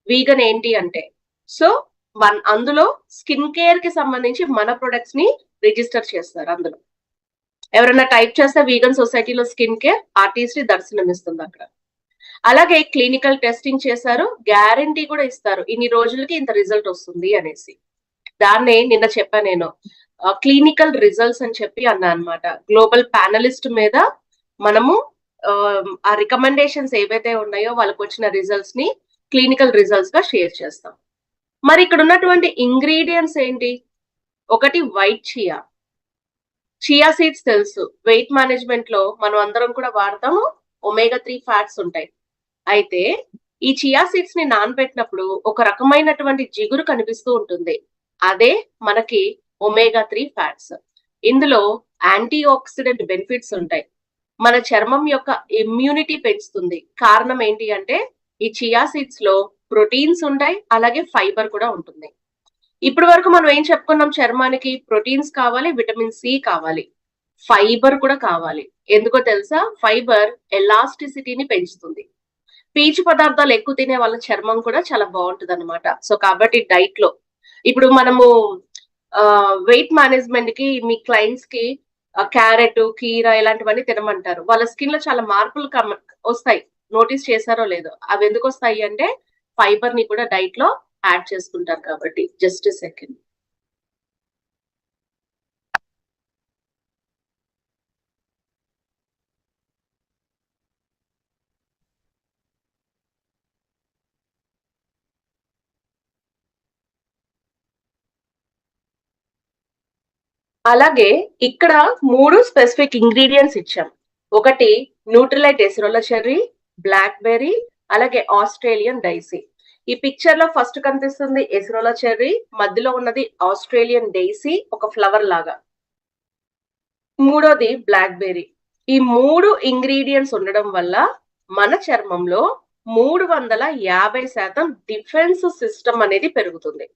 వీగన్ ఏంటి అంటే సో అందులో స్కిన్ కేర్ కి సంబంధించి మన ప్రొడక్ట్స్ ని రిజిస్టర్ చేస్తారు. అందులో ఎవరైనా టైప్ చేస్తే వీగన్ సొసైటీలో స్కిన్ కేర్ ఆర్టిస్ట్ దర్శనం ఇస్తుంది అక్కడ. అలాగే క్లినికల్ టెస్టింగ్ చేశారు, గ్యారంటీ కూడా ఇస్తారు, ఇన్ని రోజులకి ఇంత రిజల్ట్ వస్తుంది అనేసి. దాన్నే నిన్న చెప్పాను నేను, క్లినికల్ రిజల్ట్స్ అని చెప్పి అన్నా అనమాట. గ్లోబల్ ప్యానలిస్ట్ మీద మనము ఆ రికమెండేషన్స్ ఏవైతే ఉన్నాయో వాళ్ళకి వచ్చిన రిజల్ట్స్ ని క్లినికల్ రిజల్ట్స్ గా షేర్ చేస్తాం. మరి ఇక్కడ ఉన్నటువంటి ఇంగ్రీడియంట్స్ ఏంటి? ఒకటి వైట్ చియా. చియా సీడ్స్ తెలుసు, వెయిట్ మేనేజ్మెంట్ లో మనం అందరం కూడా వాడతాము. ఒమేగా 3 ఫ్యాట్స్ ఉంటాయి. అయితే ఈ చియా సీడ్స్ ని నానబెట్టినప్పుడు ఒక రకమైనటువంటి జిగురు కనిపిస్తూ ఉంటుంది, అదే మనకి ఒమేగా 3 ఫ్యాట్స్. ఇందులో యాంటీ ఆక్సిడెంట్ బెనిఫిట్స్ ఉంటాయి, మన చర్మం యొక్క ఇమ్యూనిటీ పెంచుతుంది. కారణం ఏంటి అంటే ఈ చియా సీడ్స్ లో ప్రోటీన్స్ ఉంటాయి, అలాగే ఫైబర్ కూడా ఉంటుంది. ఇప్పటి వరకు మనం ఏం చెప్పుకున్నాం? చర్మానికి ప్రోటీన్స్ కావాలి, విటమిన్ సి కావాలి, ఫైబర్ కూడా కావాలి. ఎందుకో తెలుసా? ఫైబర్ ఎలాస్టిసిటీని పెంచుతుంది. పీచు పదార్థాలు ఎక్కువ తినే వాళ్ళ చర్మం కూడా చాలా బాగుంటుంది అనమాట. సో కాబట్టి డైట్ లో ఇప్పుడు మనము వెయిట్ మేనేజ్మెంట్ కి మీ క్లయింట్స్ కి క్యారెట్, కీర ఇలాంటివన్నీ తినమంటారు. వాళ్ళ స్కిన్ లో చాలా మార్పులు వస్తాయి, నోటీస్ చేశారో లేదో. అవి ఎందుకు వస్తాయి అంటే ఫైబర్ ని కూడా డైట్ లో యాడ్ చేసుకుంటారు కాబట్టి. Just second. అలాగే ఇక్కడ 3 స్పెసిఫిక్ ఇంగ్రీడియంట్స్ ఇచ్చాం. ఒకటి న్యూట్రిలైట్ ఎసిరోలా చెర్రీ, బ్లాక్ బెర్రీ, అలాగే ఆస్ట్రేలియన్ డైసీ. ఈ పిక్చర్ లో ఫస్ట్ కనిపిస్తుంది ఎసిరోలా చెర్రీ, మధ్యలో ఉన్నది ఆస్ట్రేలియన్ డైసీ, ఒక ఫ్లవర్ లాగా. మూడోది బ్లాక్ బెర్రీ. ఈ 3 ఇంగ్రీడియంట్స్ ఉండడం వల్ల మన చర్మంలో 350% డిఫెన్స్ సిస్టమ్ అనేది పెరుగుతుంది.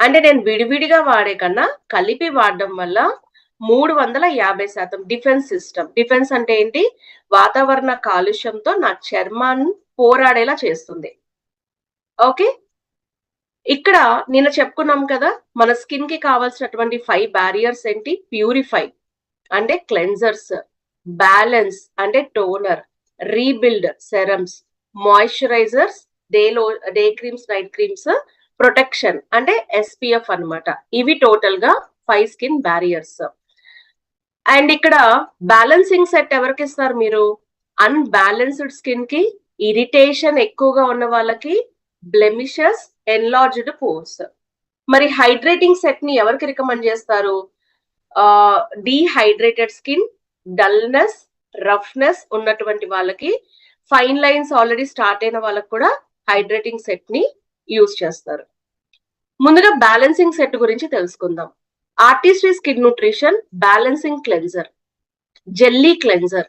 అంటే నేను విడివిడిగా వాడే కన్నా కలిపి వాడడం వల్ల 350% డిఫెన్స్ సిస్టమ్. డిఫెన్స్ అంటే ఏంటి? వాతావరణ కాలుష్యంతో నా చర్మాన్ని పోరాడేలా చేస్తుంది. ఓకే, ఇక్కడ నిన్న చెప్పుకున్నాం కదా, మన స్కిన్ కి కావాల్సినటువంటి 5 బ్యారియర్స్ ఏంటి? ప్యూరిఫై అంటే క్లెన్జర్స్, బ్యాలెన్స్ అంటే toner, rebuild serums, moisturisers, day creams, night creams, protection అంటే SPF అన్నమాట. ఇవి టోటల్ గా 5 స్కిన్ బ్యారియర్స్. అండ్ ఇక్కడ బ్యాలెన్సింగ్ సెట్ ఎవరికి ఇస్తారు మీరు? అన్బ్యాలెన్స్డ్ స్కిన్ కి, ఇరిటేషన్ ఎక్కువగా ఉన్న వాళ్ళకి, బ్లెమిషెస్, ఎన్లార్జ్డ్ పోర్స్. మరి హైడ్రేటింగ్ సెట్ ని ఎవరికి రికమెండ్ చేస్తారు? డీహైడ్రేటెడ్ స్కిన్, డల్నెస్, రఫ్నెస్ ఉన్నటువంటి వాళ్ళకి, ఫైన్ లైన్స్ ఆల్రెడీ స్టార్ట్ అయిన వాళ్ళకి కూడా హైడ్రేటింగ్ సెట్ ని యూజ్ చేస్తారు. ముందుగా బ్యాలెన్సింగ్ సెట్ గురించి తెలుసుకుందాం. Artistry skin nutrition balancing cleanser. Jelly cleanser.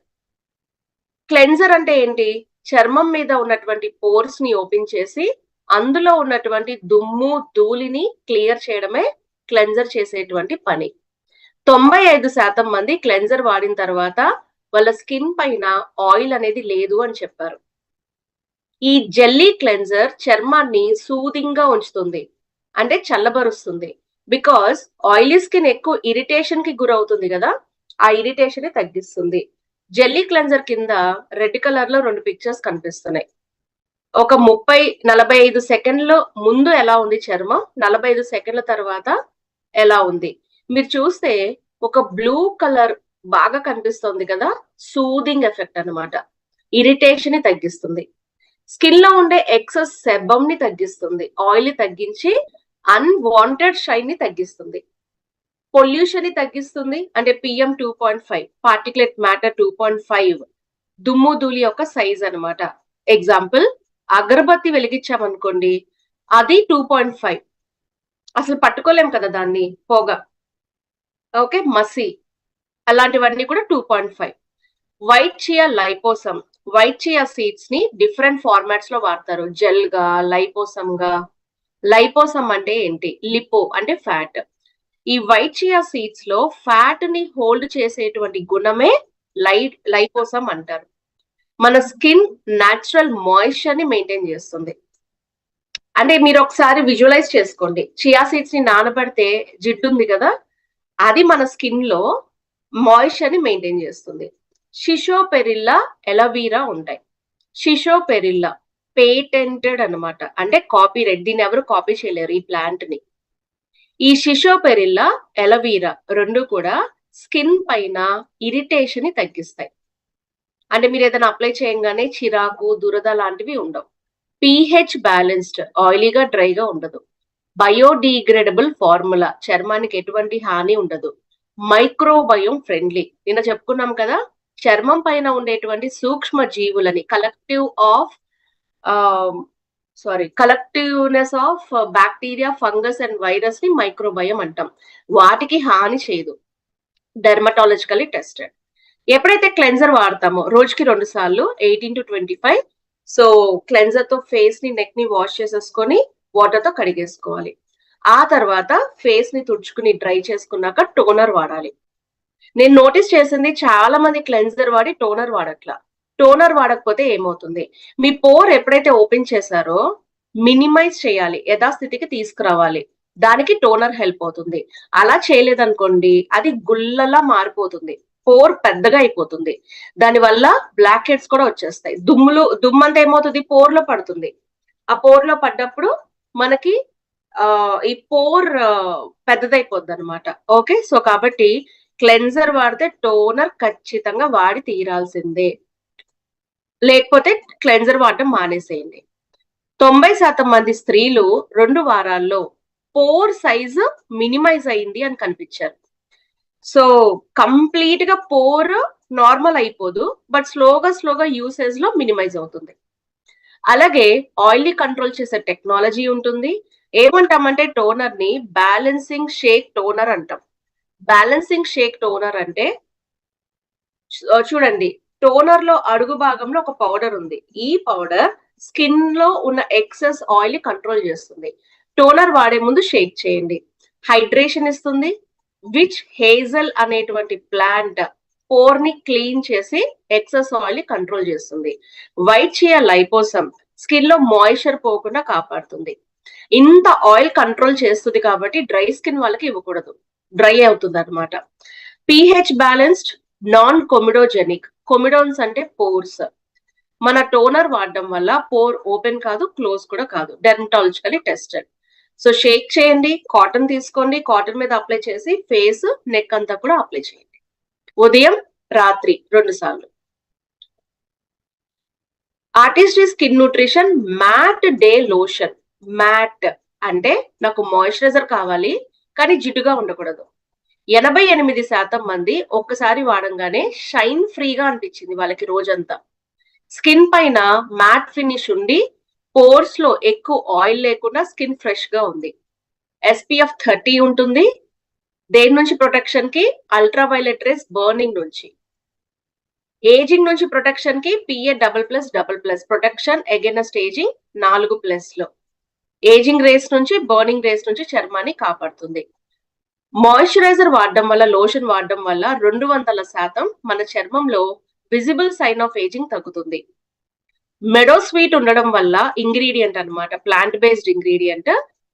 Cleanser అంటే ఏంటి? చర్మం మీద ఉన్నటువంటి పోర్స్ ని ఓపెన్ చేసి అందులో ఉన్నటువంటి దుమ్ము ధూళిని క్లియర్ చేయడమే క్లెన్జర్ చేసేటువంటి పని. 95% మంది క్లెన్జర్ వాడిన తర్వాత వాళ్ళ స్కిన్ పైన ఆయిల్ అనేది లేదు అని చెప్పారు. ఈ జెల్లీ క్లెన్జర్ చర్మాన్ని సూదింగ్ గా ఉంచుతుంది, అంటే చల్లబరుస్తుంది. బికాస్ ఆయిలీ స్కిన్ ఎక్కువ ఇరిటేషన్ కి గురవుతుంది కదా, ఆ ఇరిటేషన్ ని తగ్గిస్తుంది. జెల్లీ క్లెన్జర్ కింద రెడ్ కలర్ లో 2 పిక్చర్స్ కనిపిస్తున్నాయి. ఒక 30-45 సెకండ్ల ముందు ఎలా ఉంది చర్మం, 45 సెకండ్ల తర్వాత ఎలా ఉంది. మీరు చూస్తే ఒక బ్లూ కలర్ బాగా కనిపిస్తుంది కదా, సూదింగ్ ఎఫెక్ట్ అన్నమాట. ఇరిటేషన్ ని తగ్గిస్తుంది. స్కిన్ లో ఉండే ఎక్సెస్ సెబమ్ ని తగ్గిస్తుంది, ఆయిల్ ని తగ్గించి అన్వాంటెడ్ షైన్ ని తగ్గిస్తుంది. పొల్యూషన్ ని తగ్గిస్తుంది, అంటే PM 2.5, పార్టికులేట్ మ్యాటర్ 2.5, దుమ్ము ధూళి యొక్క సైజ్ అన్నమాట. ఎగ్జాంపుల్, అగరబత్తి వెలిగించామనుకోండి, అది 2.5, అసలు పట్టుకోలేం కదా దాన్ని, పొగ. ఓకే, మసి, అలాంటివన్నీ కూడా 2.5. White chia liposome, white chia seeds ని డిఫరెంట్ ఫార్మాట్స్ లో వాడతారు, జెల్ గా, లైపోసమ్ గా. లైపోసమ్ అంటే ఏంటి? లిపో అంటే ఫ్యాట్. ఈ వైట్ చియా సీడ్స్ లో ఫ్యాట్ ని హోల్డ్ చేసేటువంటి గుణమే లైపోసమ్ అంటారు. మన స్కిన్ న్యాచురల్ మాయిశ్చర్ ని మెయింటైన్ చేస్తుంది. అంటే మీరు ఒకసారి విజువలైజ్ చేసుకోండి, చియా సీడ్స్ ని నానబెడితే జిడ్డు ఉంది కదా, అది మన స్కిన్ లో మాయిశ్చర్ ని మెయింటైన్ చేస్తుంది. షిషోపెరిల్లా, ఎలవీరా ఉంటాయి. షిషోపెరిల్లా పేటెంటెడ్ అన్నమాట, అంటే కాపీ రైట్, దీన్ని ఎవరు కాపీ చేయలేరు ఈ ప్లాంట్ ని. ఈ షిషోపెరిల్లా, ఎలవీరా రెండు కూడా స్కిన్ పైన ఇరిటేషన్ ని తగ్గిస్తాయి. అంటే మీరు ఏదైనా అప్లై చేయగానే చిరాకు, దురద లాంటివి ఉండవు. పీహెచ్ బ్యాలెన్స్డ్, ఆయిలీగా డ్రైగా ఉండదు. బయోడిగ్రేడబుల్ ఫార్ములా, చర్మానికి ఎటువంటి హాని ఉండదు. మైక్రోబయోమ్ ఫ్రెండ్లీ, నిన్న చెప్పుకున్నాం కదా, చర్మం పైన ఉండేటువంటి సూక్ష్మ జీవులని collectiveness of bacteria, fungus and virus ని మైక్రోబయోమ్ అంటాం. వాటికి హాని చేయదు, డెర్మటాలజికల్లీ టెస్టెడ్. ఎప్పుడైతే క్లెన్జర్ వాడతామో రోజుకి 2 సార్లు 18 to 25, సో క్లెన్జర్ తో ఫేస్ ని, నెక్ ని వాష్ చేసేసుకొని వాటర్ తో కడిగేసుకోవాలి. ఆ తర్వాత ఫేస్ ని తుడుచుకుని డ్రై చేసుకున్నాక టోనర్ వాడాలి. నేను నోటీస్ చేసింది, చాలా మంది క్లెన్జర్ వాడి టోనర్ వాడట్లా. టోనర్ వాడకపోతే ఏమవుతుంది, మీ పోర్ ఎప్పుడైతే ఓపెన్ చేశారో మినిమైజ్ చేయాలి, యథాస్థితికి తీసుకురావాలి. దానికి టోనర్ హెల్ప్ అవుతుంది. అలా చేయలేదనుకోండి, అది గుల్లలా మారిపోతుంది, పోర్ పెద్దగా అయిపోతుంది. దానివల్ల బ్లాక్ హెడ్స్ కూడా వచ్చేస్తాయి. దుమ్మంతా ఏమవుతుంది, పోర్ లో పడుతుంది. ఆ పోర్ లో పడ్డప్పుడు మనకి ఈ పోర్ పెద్దదైపోద్ది అనమాట. ఓకే, సో కాబట్టి క్లెన్జర్ వాడితే టోనర్ ఖచ్చితంగా వాడి తీరాల్సిందే, లేకపోతే క్లెన్జర్ వాడటం మానేసేయండి. 90% మంది స్త్రీలు 2 వారాల్లో పోర్ సైజ్ మినిమైజ్ అయింది అని కనిపించారు. సో కంప్లీట్ గా పోర్ నార్మల్ అయిపోదు, బట్ స్లోగా యూసేజ్ లో మినిమైజ్ అవుతుంది. అలాగే ఆయిల్ ని కంట్రోల్ చేసే టెక్నాలజీ ఉంటుంది. ఏమంటామంటే టోనర్ ని బ్యాలెన్సింగ్ షేక్ టోనర్ అంటాం. బ్యాలెన్సింగ్ షేక్ టోనర్ అంటే చూడండి, టోనర్ లో అడుగు భాగంలో ఒక పౌడర్ ఉంది. ఈ పౌడర్ స్కిన్ లో ఉన్న ఎక్సెస్ ఆయిల్ ని కంట్రోల్ చేస్తుంది. టోనర్ వాడే ముందు షేక్ చేయండి, హైడ్రేషన్ ఇస్తుంది. విచ్ హేజల్ అనేటువంటి ప్లాంట్ పోర్ ని క్లీన్ చేసి ఎక్సెస్ ఆయిల్ ని కంట్రోల్ చేస్తుంది. వైట్ చియా లైపోసమ్ స్కిన్ లో మాయిశ్చర్ పోకుండా కాపాడుతుంది. ఇంత ఆయిల్ కంట్రోల్ చేస్తుంది కాబట్టి డ్రై స్కిన్ వాళ్ళకి ఇవ్వకూడదు, డ్రై అవుతుంది అనమాట. PH balanced, non comedogenic. Comedones అంటే పోర్స్. మన టోనర్ వాడడం వల్ల పోర్ ఓపెన్ కాదు, క్లోజ్ కూడా కాదు, డెర్మటాలజికల్లీ టెస్టెడ్. సో షేక్ చేయండి, కాటన్ తీసుకోండి, కాటన్ మీద అప్లై చేసి ఫేస్, నెక్ అంతా కూడా అప్లై చేయండి, ఉదయం రాత్రి 2 సార్లు. Artistry skin nutrition matte day lotion. Matte అంటే నాకు మాయిశ్చరైజర్ కావాలి కానీ జిడ్డుగా ఉండకూడదు. 88% మంది ఒక్కసారి వాడంగానే షైన్ ఫ్రీగా అనిపించింది వాళ్ళకి రోజంతా. స్కిన్ పైన మ్యాట్ ఫినిష్ ఉండి పోర్స్ లో ఎక్కువ ఆయిల్ లేకుండా స్కిన్ ఫ్రెష్ గా ఉంది. SPF 30 ఉంటుంది. దేని నుంచి ప్రొటెక్షన్ కి? అల్ట్రావైలెట్ రేస్ బర్నింగ్ నుంచి. ఏజింగ్ నుంచి ప్రొటెక్షన్ కి PA++++ ప్రొటెక్షన్ అగైనెస్ట్ ఏజింగ్ 4+లో. ఏజింగ్ రేస్ నుంచి బర్నింగ్ రేస్ నుంచి చర్మాన్ని కాపాడుతుంది. మాయిశ్చరైజర్ వాడడం వల్ల, లోషన్ వాడడం వల్ల 200% మన చర్మంలో విజిబుల్ సైన్ ఆఫ్ ఏజింగ్ తగ్గుతుంది. మెడోస్వీట్ ఉండడం వల్ల ఇంగ్రీడియంట్ అన్నమాట, ప్లాంట్ బేస్డ్ ఇంగ్రీడియంట్,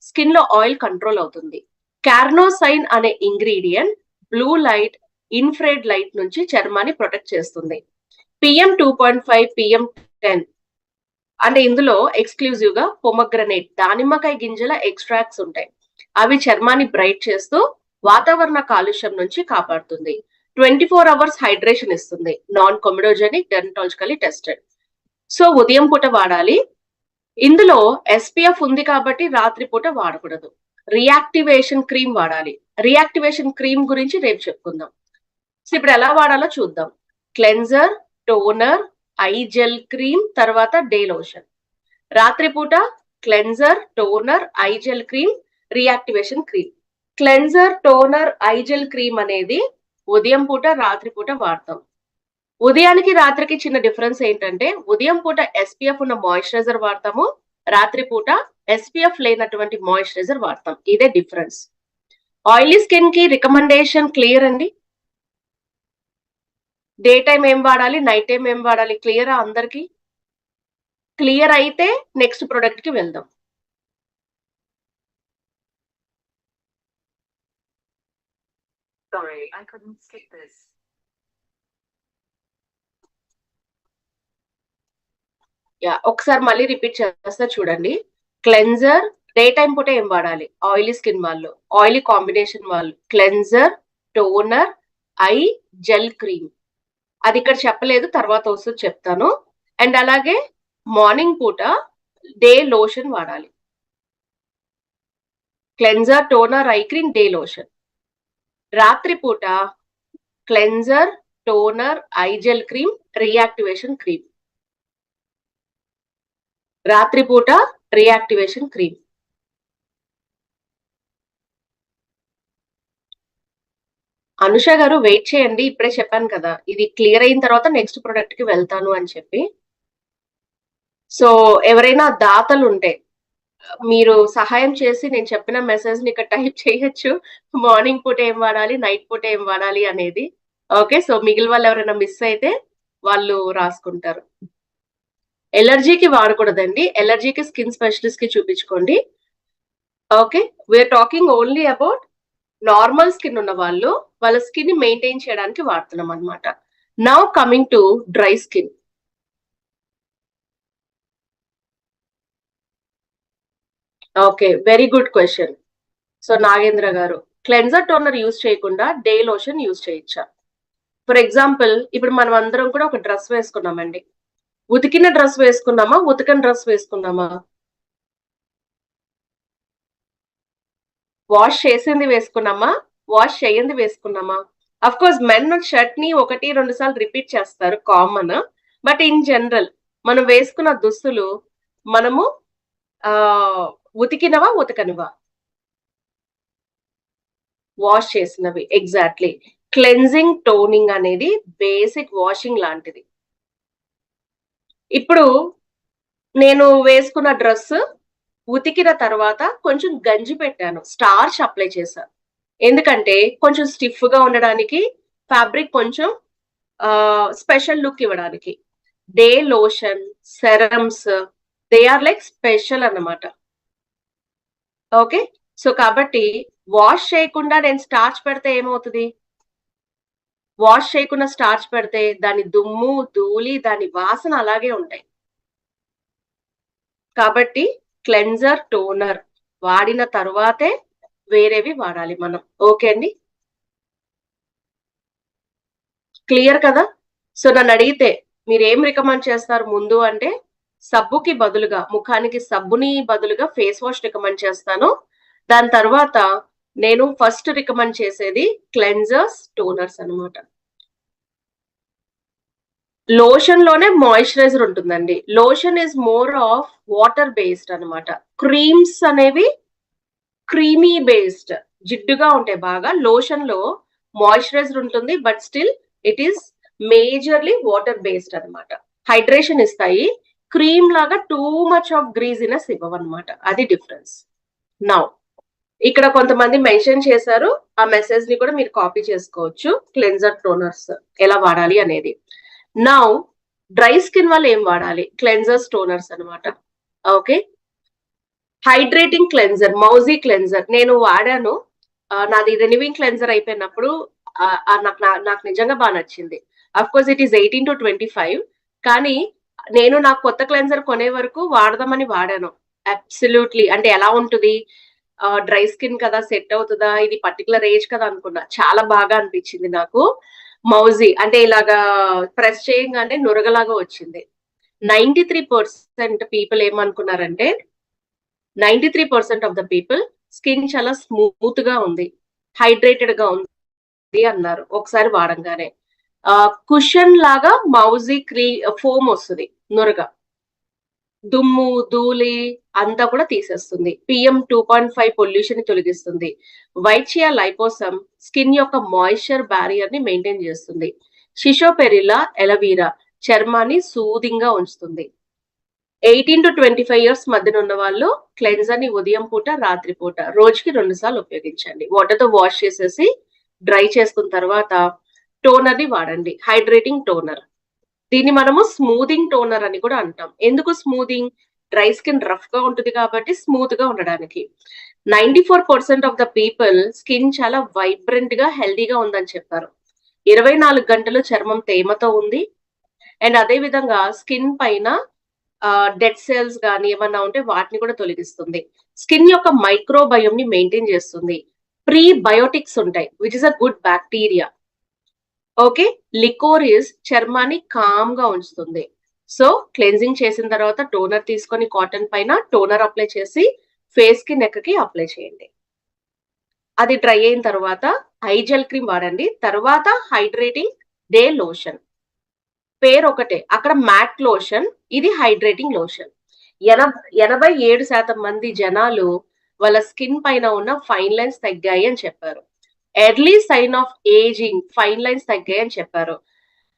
స్కిన్ లో ఆయిల్ కంట్రోల్ అవుతుంది. కార్నోసైన్ అనే ingredient blue light, infrared light నుంచి చర్మాన్ని ప్రొటెక్ట్ చేస్తుంది. PM2.5, PM10 అంటే ఇందులో ఎక్స్క్లూజివ్ గా పొమగ్రనేట్, దానిమ్మకాయ గింజల ఎక్స్ట్రాక్ట్స్ ఉంటాయి. అవి చర్మాన్ని బ్రైట్ చేస్తూ వాతావరణ కాలుష్యం నుంచి కాపాడుతుంది. 24 hours హైడ్రేషన్ ఇస్తుంది. Non comedogenic, dermatologically tested. So ఉదయం పూట వాడాలి. ఇందులో SPF ఉంది కాబట్టి రాత్రిపూట వాడకూడదు. రియాక్టివేషన్ క్రీమ్ వాడాలి. రియాక్టివేషన్ క్రీమ్ గురించి రేపు చెప్పుకుందాం. సో ఇప్పుడు ఎలా వాడాలో చూద్దాం. Cleanser, toner, eye gel cream, తర్వాత డే లోషన్. రాత్రిపూట cleanser, toner, eye gel cream, reactivation cream. Cleanser, toner, eye gel cream అనేది ఉదయం పూట, రాత్రిపూట వాడతాం. ఉదయానికి రాత్రికి చిన్న డిఫరెన్స్ ఏంటంటే, ఉదయం పూట SPF ఉన్న మాయిశ్చరైజర్ వాడతాము, రాత్రిపూట SPF లేనటువంటి మాయిశ్చరైజర్ వాడతాం. ఇదే డిఫరెన్స్. ఆయిలీ స్కిన్ కి రికమెండేషన్ క్లియర్ అండి. డే టైం ఏం వాడాలి, నైట్ టైం ఏం వాడాలి, క్లియరా అందరికి? క్లియర్ అయితే నెక్స్ట్ ప్రొడక్ట్ కి వెళ్దాం. Sorry, I couldn't skip this. Yeah, ఒకసారి మళ్ళీ రిపీట్ చేస్తా చూడండి. క్లెన్జర్ డే టైం పూట ఏం వాడాలి? ఆయిలీ స్కిన్ వాళ్ళు, ఆయిలీ కాంబినేషన్ వాళ్ళు cleanser, toner, eye gel cream. అది ఇక్కడ చెప్పలేదు, తర్వాత వస్తుంది చెప్తాను. అండ్ అలాగే మార్నింగ్ పూట డే లోషన్ వాడాలి. Cleanser, toner, eye cream, day lotion. రాత్రిపూట cleanser, toner, eye gel cream, reactivation cream. రాత్రిపూట reactivation cream. Anusha garu wait చేయండి, ఇప్పుడే చెప్పాను కదా, ఇది క్లియర్ అయిన తర్వాత నెక్స్ట్ ప్రొడక్ట్ కి వెళ్తాను అని చెప్పి. సో ఎవరైనా దాతలు ఉంటే మీరు సహాయం చేసి నేను చెప్పిన మెసేజ్ ని ఇక్కడ టైప్ చేయొచ్చు. మార్నింగ్ పూట ఏం వాడాలి, నైట్ పూట ఏం వాడాలి అనేది. ఓకే, సో మిగిలిన వాళ్ళు ఎవరైనా మిస్ అయితే వాళ్ళు రాసుకుంటారు. ఎలర్జీకి వాడకూడదండి, ఎలర్జీకి స్కిన్ స్పెషలిస్ట్ కి చూపించుకోండి. Okay, we're talking only about normal skin ఉన్న వాళ్ళు, వాళ్ళ స్కిన్ ని మెయింటైన్ చేయడానికి వాడుతున్నాం అనమాట. Now coming to dry skin. Okay, very good question. So Nagendra garu, cleanser, toner use చేయకుండా డే లోషన్ యూజ్ చేయొచ్చా? ఫర్ ఎగ్జాంపుల్, ఇప్పుడు మనం అందరం కూడా ఒక డ్రెస్ వేసుకున్నామండి. ఉతికిన డ్రెస్ వేసుకున్నామా, ఉతకని డ్రెస్ వేసుకున్నామా? వాష్ చేసింది వేసుకున్నామా, వాష్ చేయంది వేసుకున్నామా? అఫ్ కోర్స్ మెన్ షర్ట్ ని 1-2 సార్లు రిపీట్ చేస్తారు, కామన్. బట్ ఇన్ జనరల్ మనం వేసుకున్న దుస్తులు మనము ఉతికినవా, ఉతకనివా? వాష్ చేసినవి. ఎగ్జాక్ట్లీ. క్లెన్జింగ్, టోనింగ్ అనేది బేసిక్ వాషింగ్ లాంటిది. ఇప్పుడు నేను వేసుకున్న డ్రెస్ ఉతికిన తర్వాత కొంచెం గంజి పెట్టాను, స్టార్చ్ అప్లై చేశాను. ఎందుకంటే కొంచెం స్టిఫ్ గా ఉండడానికి, ఫ్యాబ్రిక్ కొంచెం స్పెషల్ లుక్ ఇవ్వడానికి. Day lotion, serums, they are like special అన్నమాట. ఓకే, సో కాబట్టి వాష్ చేయకుండా నేను స్టార్చ్ పెడితే ఏమవుతుంది? వాష్ చేయకుండా స్టార్చ్ పెడితే దాని దుమ్ము, ధూళి, దాని వాసన అలాగే ఉంటాయి. కాబట్టి క్లెన్జర్, టోనర్ వాడిన తర్వాతే వేరేవి వాడాలి మనం. ఓకే అండి, క్లియర్ కదా? సో నన్ను అడిగితే మీరు ఏం రికమెండ్ చేస్తారు ముందు అంటే, సబ్బుకి బదులుగా, ముఖానికి సబ్బుని బదులుగా ఫేస్ వాష్ రికమెండ్ చేస్తాను. దాని తర్వాత నేను ఫస్ట్ రికమెండ్ చేసేది క్లెన్జర్స్, టోనర్స్ అనమాట. లోషన్ లోనే మాయిశ్చరైజర్ ఉంటుందండి. Lotion is more of water based అనమాట. క్రీమ్స్ అనేవి క్రీమీ బేస్డ్, జిడ్డుగా ఉంటాయి బాగా. లోషన్ లో మాయిశ్చరైజర్ ఉంటుంది, but still it is majorly water based అన్నమాట. హైడ్రేషన్ ఇస్తాయి, క్రీమ్ లాగా టూ మచ్ ఆఫ్ గ్రీజినెస్ ఇవ్వవన్నమాట. అది డిఫరెన్స్. నౌ ఇక్కడ కొంతమంది మెన్షన్ చేశారు, ఆ మెసేజ్ ని కూడా మీరు కాపీ చేసుకోవచ్చు. క్లెన్జర్ టోనర్స్ ఎలా వాడాలి అనేది. నౌ డ్రై స్కిన్ వల్ల ఏం వాడాలి? క్లెన్జర్స్ టోనర్స్ అన్నమాట. Okay, hydrating cleanser, Mauji cleanser నేను వాడాను. నాది రెనివింగ్ క్లెన్జర్ అయిపోయినప్పుడు నాకు నిజంగా బాగా నచ్చింది. Of course it is 18 to 25, కానీ నేను నా కొత్త క్లెన్జర్ కొనే వరకు వాడదామని వాడాను. అబ్సల్యూట్లీ, అంటే ఎలా ఉంటుంది, డ్రై స్కిన్ కదా, సెట్ అవుతుందా, ఇది పర్టికులర్ ఏజ్ కదా అనుకున్నా. చాలా బాగా అనిపించింది నాకు. మౌజీ అంటే ఇలాగా ప్రెస్ చేయగానే నురగలాగా వచ్చింది. 93% పీపుల్ ఏమనుకున్నారంటే 93% ఆఫ్ ద పీపుల్ స్కిన్ చాలా స్మూత్ గా ఉంది, హైడ్రేటెడ్ గా ఉంది అన్నారు ఒకసారి వాడంగానే. కుషన్ లాగా మౌజీ ఫోమ్ వస్తుంది, నురగ, దుమ్ము ధూళి అంతా కూడా తీసేస్తుంది. PM 2.5 పొల్యూషన్ ని తొలగిస్తుంది. వైట్ చియా లైపోసమ్ స్కిన్ యొక్క మాయిశ్చర్ బ్యారియర్ ని మెయింటైన్ చేస్తుంది. షిషోపెరిల్లా ఎలవీరా చర్మాన్ని సూదింగ్ గా ఉంచుతుంది. 18 to 25 ఇయర్స్ మధ్యన ఉన్న వాళ్ళు క్లెన్జర్ ని ఉదయం పూట, రాత్రి పూట రోజుకి 2 సార్లు ఉపయోగించండి. వాటర్ తో వాష్ చేసేసి డ్రై చేసుకున్న తర్వాత టోనర్ ని వాడండి, హైడ్రేటింగ్ టోనర్. దీన్ని మనము స్మూదింగ్ టోనర్ అని కూడా అంటాం. ఎందుకు స్మూదింగ్? డ్రై స్కిన్ రఫ్ గా ఉంటుంది కాబట్టి స్మూత్ గా ఉండడానికి. 94% ఆఫ్ ద పీపుల్ స్కిన్ చాలా వైబ్రెంట్ గా, హెల్దీగా ఉందని చెప్పారు. 24 గంటలు చర్మం తేమతో ఉంది. అండ్ అదే విధంగా స్కిన్ పైన డెడ్ సెల్స్ కానీ ఏమన్నా ఉంటే వాటిని కూడా తొలగిస్తుంది. స్కిన్ యొక్క మైక్రోబయోమ్ ని మెయింటైన్ చేస్తుంది. ప్రీబయోటిక్స్ ఉంటాయి, which is a good bacteria. Okay, liquorice చర్మాన్ని కామ్ గా ఉంచుతుంది. సో క్లెన్జింగ్ చేసిన తర్వాత టోనర్ తీసుకొని కాటన్ పైన టోనర్ అప్లై చేసి ఫేస్ కి, నెక్ కి అప్లై చేయండి. అది డ్రై అయిన తర్వాత ఐ జెల్ క్రీమ్ వాడండి. తర్వాత హైడ్రేటింగ్ డే లోషన్. పేరు ఒకటే, అక్కడ మ్యాట్ లోషన్, ఇది హైడ్రేటింగ్ లోషన్. 87% మంది జనాలు వాళ్ళ స్కిన్ పైన ఉన్న ఫైన్ లైన్స్ తగ్గాయి అని చెప్పారు. Early sign of ageing, fine lines తగ్గాయి అని చెప్పారు.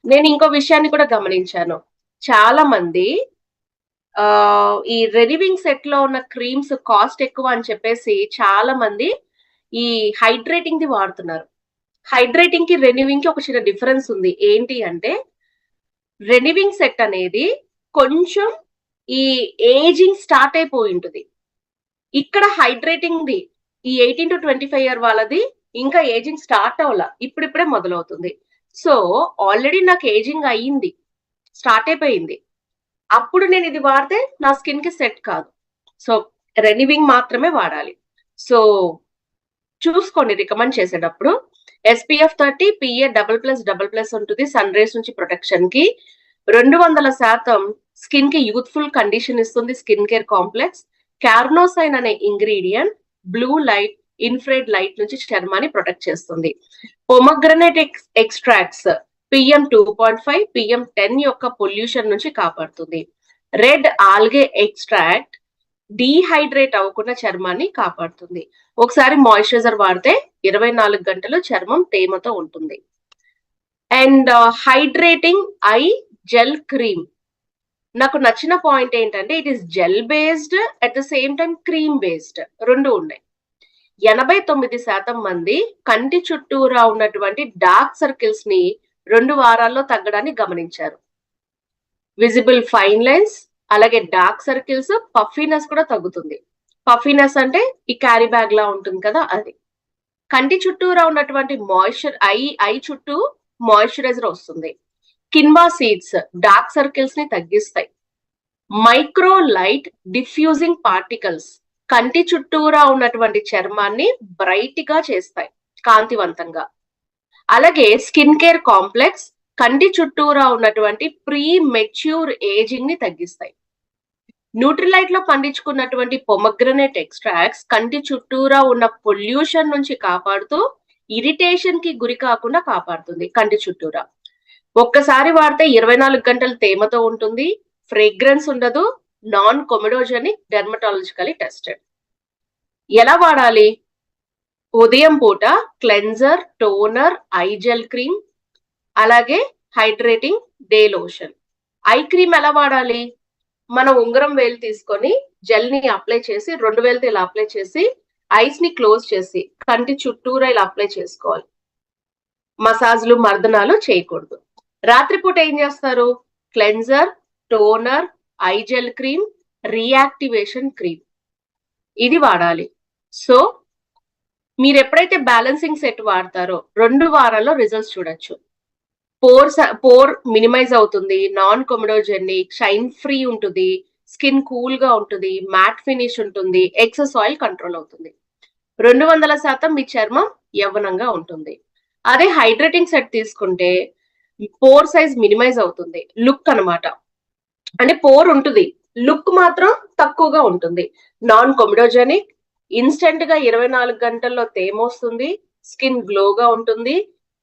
నేను ఇంకో విషయాన్ని కూడా గమనించాను. చాలా మంది ఈ రెనివింగ్ సెట్ లో ఉన్న క్రీమ్స్ కాస్ట్ ఎక్కువ అని చెప్పేసి చాలా మంది ఈ హైడ్రేటింగ్ ది వాడుతున్నారు. హైడ్రేటింగ్ కి రెనివింగ్ కి ఒక చిన్న డిఫరెన్స్ ఉంది. ఏంటి అంటే రెనివింగ్ సెట్ అనేది కొంచెం ఈ ఏజింగ్ స్టార్ట్ అయిపోయి ఉంటుంది. ఇక్కడ హైడ్రేటింగ్ ది ఈ 18 to 25 ఇయర్ వాళ్ళది ఇంకా ఏజింగ్ స్టార్ట్ అవ్వాల, ఇప్పుడిప్పుడే మొదలవుతుంది. సో ఆల్రెడీ నాకు ఏజింగ్ అయ్యింది, స్టార్ట్ అయిపోయింది. అప్పుడు నేను ఇది వాడితే నా స్కిన్ కి సెట్ కాదు. సో రెనివింగ్ మాత్రమే వాడాలి. సో చూసుకోండి రికమెండ్ చేసేటప్పుడు. SPF 30 PA+++ ఉంటుంది సన్ రేస్ నుంచి ప్రొటెక్షన్ కి. 200% స్కిన్ కి యూత్ఫుల్ కండిషన్ ఇస్తుంది. స్కిన్ కేర్ కాంప్లెక్స్ కార్నోసైన్ అనే ingredient blue light, infrared light నుంచి చర్మాన్ని ప్రొటెక్ట్ చేస్తుంది. పొమగ్రనేట్ ఎక్స్ట్రాక్ట్స్ PM 2.5 PM 10 యొక్క పొల్యూషన్ నుంచి కాపాడుతుంది. రెడ్ ఆల్గే ఎక్స్ట్రాక్ట్ డీహైడ్రేట్ అవ్వకుండా చర్మాన్ని కాపాడుతుంది. ఒకసారి మాయిశ్చరైజర్ వాడితే 24 గంటలు చర్మం తేమతో ఉంటుంది. And hydrating I gel cream, నాకు నచ్చిన పాయింట్ ఏంటంటే it is gel based at the same time cream based, రెండు ఉన్నాయి. 89% మంది కంటి చుట్టూరా ఉన్నటువంటి డార్క్ సర్కిల్స్ ని 2 వారాల్లో తగ్గడాన్ని గమనించారు. విజిబుల్ ఫైన్ లైన్స్, అలాగే డార్క్ సర్కిల్స్, పఫీనెస్ కూడా తగ్గుతుంది. పఫీనెస్ అంటే ఈ క్యారీ బ్యాగ్ లా ఉంటుంది కదా అది. కంటి చుట్టూరా ఉన్నటువంటి ఐ చుట్టూ మాయిశ్చరైజర్ వస్తుంది. కిన్వా సీడ్స్ డార్క్ సర్కిల్స్ ని తగ్గిస్తాయి. మైక్రో లైట్ డిఫ్యూజింగ్ పార్టికల్స్ కంటి చుట్టూరా ఉన్నటువంటి చర్మాన్ని బ్రైట్ గా చేస్తాయి, కాంతివంతంగా. అలాగే స్కిన్ కేర్ కాంప్లెక్స్ కంటి చుట్టూరా ఉన్నటువంటి ప్రీ మెచ్యూర్ ఏజింగ్ ని తగ్గిస్తాయి. న్యూట్రిలైట్ లో పండించుకున్నటువంటి పొమగ్రనేట్ ఎక్స్ట్రాక్ట్స్ కంటి చుట్టూరా ఉన్న పొల్యూషన్ నుంచి కాపాడుతూ ఇరిటేషన్ కి గురి కాకుండా కాపాడుతుంది. కంటి చుట్టూరా ఒక్కసారి వాడితే 24 గంటలు తేమతో ఉంటుంది, ఫ్రేగ్రెన్స్ ఉండదు, నాన్ కొమెడోజెనిక్, డెర్మటాలజికలీ టెస్టెడ్. ఎలా వాడాలి? ఉదయం పూట cleanser, toner, eye gel cream, అలాగే hydrating day lotion. Eye cream ఎలా వాడాలి? మనం ఉంగరం వేలు తీసుకొని జెల్ ని అప్లై చేసి 2 వేలతో ఇలా అప్లై చేసి ఐస్ ని క్లోజ్ చేసి కంటి చుట్టూరా ఇలా అప్లై చేసుకోవాలి. మసాజ్లు మర్దనాలు చేయకూడదు. రాత్రిపూట ఏం చేస్తారు? Cleanser, toner, eye gel cream, reactivation cream ఇది వాడాలి. సో మీరు ఎప్పుడైతే బ్యాలెన్సింగ్ సెట్ వాడతారో 2 వారాల్లో రిజల్ట్స్ చూడొచ్చు. పోర్ మినిమైజ్ అవుతుంది, నాన్ కొమిడోజెనిక్, షైన్ ఫ్రీ ఉంటుంది, స్కిన్ కూల్ గా ఉంటుంది, మ్యాట్ ఫినిష్ ఉంటుంది, ఎక్సెస్ ఆయిల్ కంట్రోల్ అవుతుంది. 200% మీ చర్మం యవ్వనంగా ఉంటుంది. అదే హైడ్రేటింగ్ సెట్ తీసుకుంటే పోర్ సైజ్ మినిమైజ్ అవుతుంది, లుక్ అన్నమాట. అంటే పోర్ ఉంటుంది, లుక్ మాత్రం తక్కువగా ఉంటుంది. నాన్ కొమిడోజెనిక్, ఇన్స్టెంట్ గా 24 గంటల్లో తేమ వస్తుంది, స్కిన్ గ్లోగా ఉంటుంది,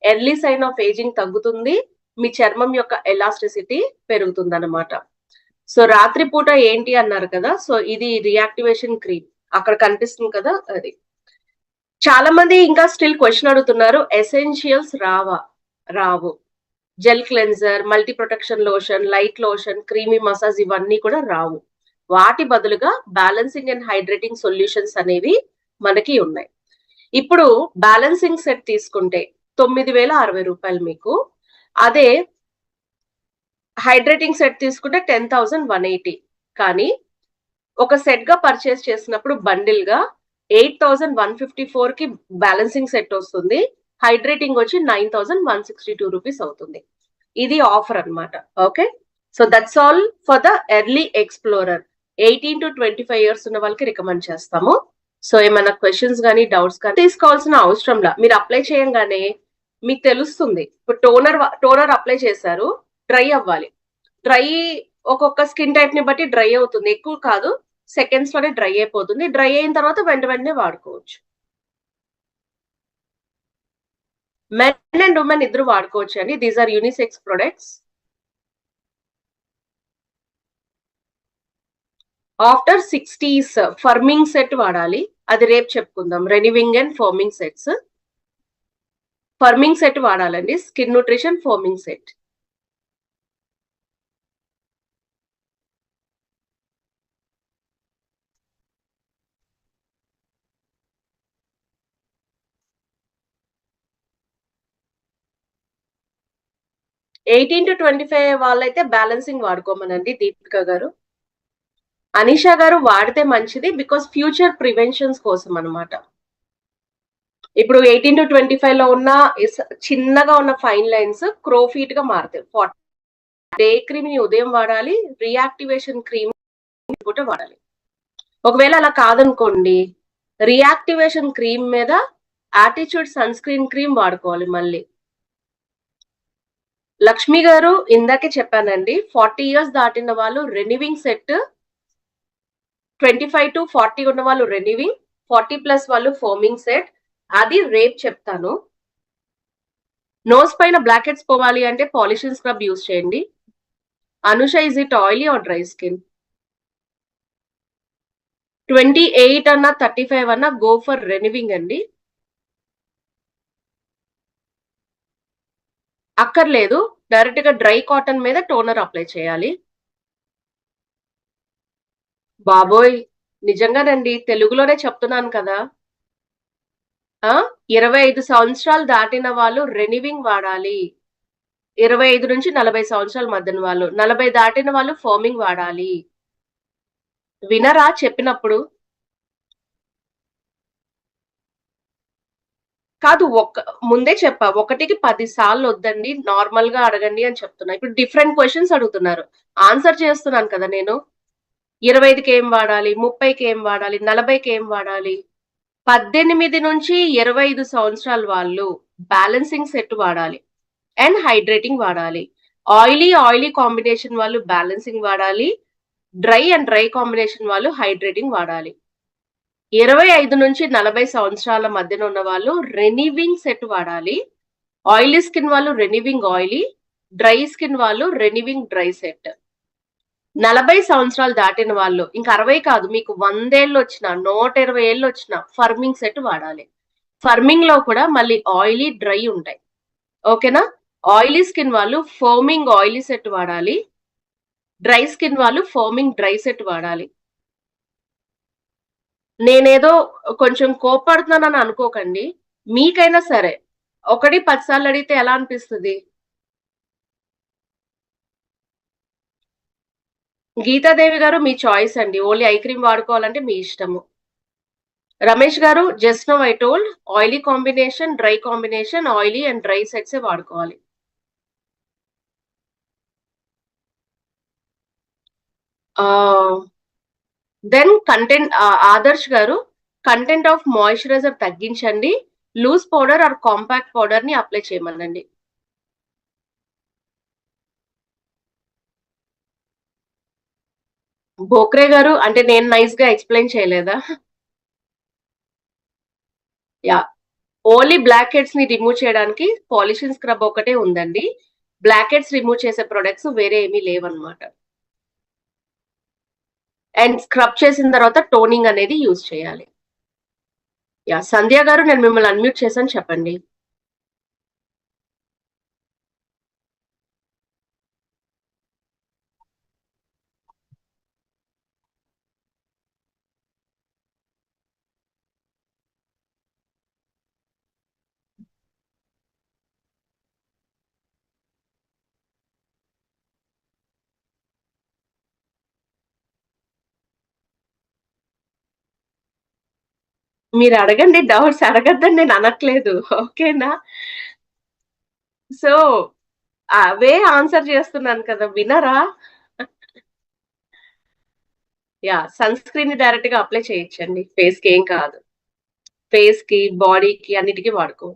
ఎర్లీ సైన్ ఆఫ్ ఏజింగ్ తగ్గుతుంది, మీ చర్మం యొక్క ఎలాస్టిసిటీ పెరుగుతుంది అన్నమాట. సో రాత్రిపూట ఏంటి అన్నారు కదా, సో ఇది రియాక్టివేషన్ క్రీమ్ అక్కడ కనిపిస్తుంది కదా అది. చాలా మంది ఇంకా స్టిల్ క్వశ్చన్ అడుగుతున్నారు, ఎసెన్షియల్స్ రావు. Gel cleanser, multi protection lotion, light lotion, creamy massage ఇవన్నీ కూడా రావు. వాటి బదులుగా బ్యాలెన్సింగ్ అండ్ హైడ్రేటింగ్ సొల్యూషన్స్ అనేవి మనకి ఉన్నాయి. ఇప్పుడు బ్యాలెన్సింగ్ సెట్ తీసుకుంటే 9,060 రూపాయలు మీకు. అదే హైడ్రేటింగ్ సెట్ తీసుకుంటే 10,180. కానీ ఒక సెట్ గా పర్చేస్ చేసినప్పుడు బండిల్ గా 8,154 కి బ్యాలెన్సింగ్ సెట్ వస్తుంది, హైడ్రేటింగ్ వచ్చి 9,162 రూపీస్ అవుతుంది. ఇది ఆఫర్ అన్నమాట. Okay, so that's all for the early explorer. 18 to 25 years ఉన్న వాళ్ళకి రికమెండ్ చేస్తాము. సో ఏమైనా క్వశ్చన్స్ కానీ డౌట్స్ కానీ తీసుకోవాల్సిన అవసరంలా, మీరు అప్లై చేయంగానే మీకు తెలుస్తుంది. ఇప్పుడు టోనర్ అప్లై చేశారు, డ్రై అవ్వాలి. డ్రై ఒక్కొక్క స్కిన్ టైప్ ని బట్టి డ్రై అవుతుంది, ఎక్కువ కాదు, సెకండ్స్ లోనే డ్రై అయిపోతుంది. డ్రై అయిన తర్వాత వెంటనే వాడుకోవచ్చు. మెన్ అండ్ ఉమెన్ ఇద్దరు వాడుకోవచ్చు అండి. These are unisex products. After 60s firming set వాడాలి, అది రేపు చెప్పుకుందాం. Renewing and firming sets. Firming set వాడాలండి, skin nutrition firming set. Eighteen to 25 వాళ్ళైతే బ్యాలెన్సింగ్ వాడుకోమనండి దీపిక గారు. అనిషా గారు వాడితే మంచిది, బికాస్ ఫ్యూచర్ ప్రివెన్షన్స్ కోసం అనమాట. ఇప్పుడు 18 to 25 లో ఉన్న చిన్నగా ఉన్న ఫైన్ లైన్స్ క్రోఫీట్ గా మారుతాయి. డే క్రీమ్ ని ఉదయం వాడాలి, రియాక్టివేషన్ క్రీమ్ కూడా వాడాలి. ఒకవేళ అలా కాదనుకోండి, రియాక్టివేషన్ క్రీమ్ మీద యాటిట్యూడ్ సన్ స్క్రీన్ క్రీమ్ వాడుకోవాలి. మళ్ళీ లక్ష్మి గారు ఇందాకే చెప్పానండి, 40 ఇయర్స్ దాటిన వాళ్ళు రెనివింగ్ సెట్, 25 to 40 ఉన్న వాళ్ళు రెనివింగ్, 40+ వాళ్ళు ఫోమింగ్ సెట్, అది రేపు చెప్తాను. నోస్ పైన బ్లాక్ హెడ్స్ పోవాలి అంటే పాలిషింగ్ స్క్రబ్ యూజ్ చేయండి. Anusha, is it oily or dry skin? 28 అన్నా 35 అన్నా గో ఫర్ రెనివింగ్ అండి. అక్కర్లేదు, డైరెక్ట్ గా డ్రై కాటన్ మీద టోనర్ అప్లై చేయాలి. బాబోయ్ నిజంగానండి, తెలుగులోనే చెప్తున్నాను కదా. 25 సంవత్సరాలు దాటిన వాళ్ళు రెనివింగ్ వాడాలి. 25 నుంచి 40 సంవత్సరాల మధ్యన వాళ్ళు, 40 దాటిన వాళ్ళు ఫోమింగ్ వాడాలి. వినరా చెప్పినప్పుడు? కాదు, ముందే చెప్పా, 1కి 10 సార్లు వద్దండి, నార్మల్ గా అడగండి అని చెప్తున్నా. ఇప్పుడు డిఫరెంట్ క్వశ్చన్స్ అడుగుతున్నారు, ఆన్సర్ చేస్తున్నాను కదా నేను. 25కి ఏం వాడాలి, 30కి ఏం వాడాలి, 40కి ఏం వాడాలి? 18 నుంచి 25 సంవత్సరాల వాళ్ళు బ్యాలెన్సింగ్ సెట్ వాడాలి అండ్ హైడ్రేటింగ్ వాడాలి. ఆయిలీ కాంబినేషన్ వాళ్ళు బ్యాలెన్సింగ్ వాడాలి, డ్రై అండ్ డ్రై కాంబినేషన్ వాళ్ళు హైడ్రేటింగ్ వాడాలి. 25 నుంచి 40 సంవత్సరాల మధ్యన ఉన్న వాళ్ళు రెనివింగ్ సెట్ వాడాలి. ఆయిలీ స్కిన్ వాళ్ళు రెనివింగ్ ఆయిలీ, డ్రై స్కిన్ వాళ్ళు రెనివింగ్ డ్రై సెట్. 40 సంవత్సరాలు దాటిన వాళ్ళు, ఇంకా 60 కాదు, మీకు 100 ఏళ్ళు వచ్చినా 120 ఏళ్ళు వచ్చినా ఫర్మింగ్ సెట్ వాడాలి. ఫర్మింగ్ లో కూడా మళ్ళీ ఆయిలీ డ్రై ఉంటాయి. ఓకేనా? ఆయిలీ స్కిన్ వాళ్ళు ఫోమింగ్ ఆయిలీ సెట్ వాడాలి. డ్రై స్కిన్ వాళ్ళు ఫోమింగ్ డ్రై సెట్ వాడాలి. నేనేదో కొంచెం కోప్పడుతున్నానని అనుకోకండి. మీకైనా సరే, ఒకటి 10 సార్లు అడిగితే ఎలా అనిపిస్తది? గీతాదేవి గారు మీ చాయిస్ అండి. ఓన్లీ ఐ క్రీమ్ వాడుకోవాలంటే మీ ఇష్టము. రమేష్ గారు just now I told oily combination, dry combination, oily and dry సెట్సే వాడుకోవాలి. దెన్ కంటెంట్ ఆదర్శ్ గారు కంటెంట్ ఆఫ్ మాయిశ్చరైజర్ తగ్గించండి. Loose powder or compact powder ని అప్లై చేయమనండి. బోక్రే గారు అంటే నేను నైస్ గా ఎక్స్ప్లెయిన్ చేయలేదా? యా, ఓన్లీ బ్లాక్ హెడ్స్ ని రిమూవ్ చేయడానికి పాలిషింగ్ స్క్రబ్ ఒకటే ఉందండి. బ్లాక్ హెడ్స్ రిమూవ్ చేసే ప్రొడక్ట్స్ వేరే ఏమీ లేవన్నమాట. అండ్ స్క్రబ్ చేసిన తర్వాత టోనింగ్ అనేది యూజ్ చేయాలి. యా, సంధ్య గారు నేను మిమ్మల్ని అన్మ్యూట్ చేశాను, చెప్పండి. మీరు అడగండి, డౌట్స్ అడగద్దని నేను అనట్లేదు. ఓకేనా? సో అవే ఆన్సర్ చేస్తున్నాను కదా, వినరా? యా, సన్ స్క్రీన్ ని డైరెక్ట్ గా అప్లై చేయొచ్చండి. ఫేస్ కి ఏం కాదు. ఫేస్ కి, బాడీకి అన్నిటికీ వాడుకో.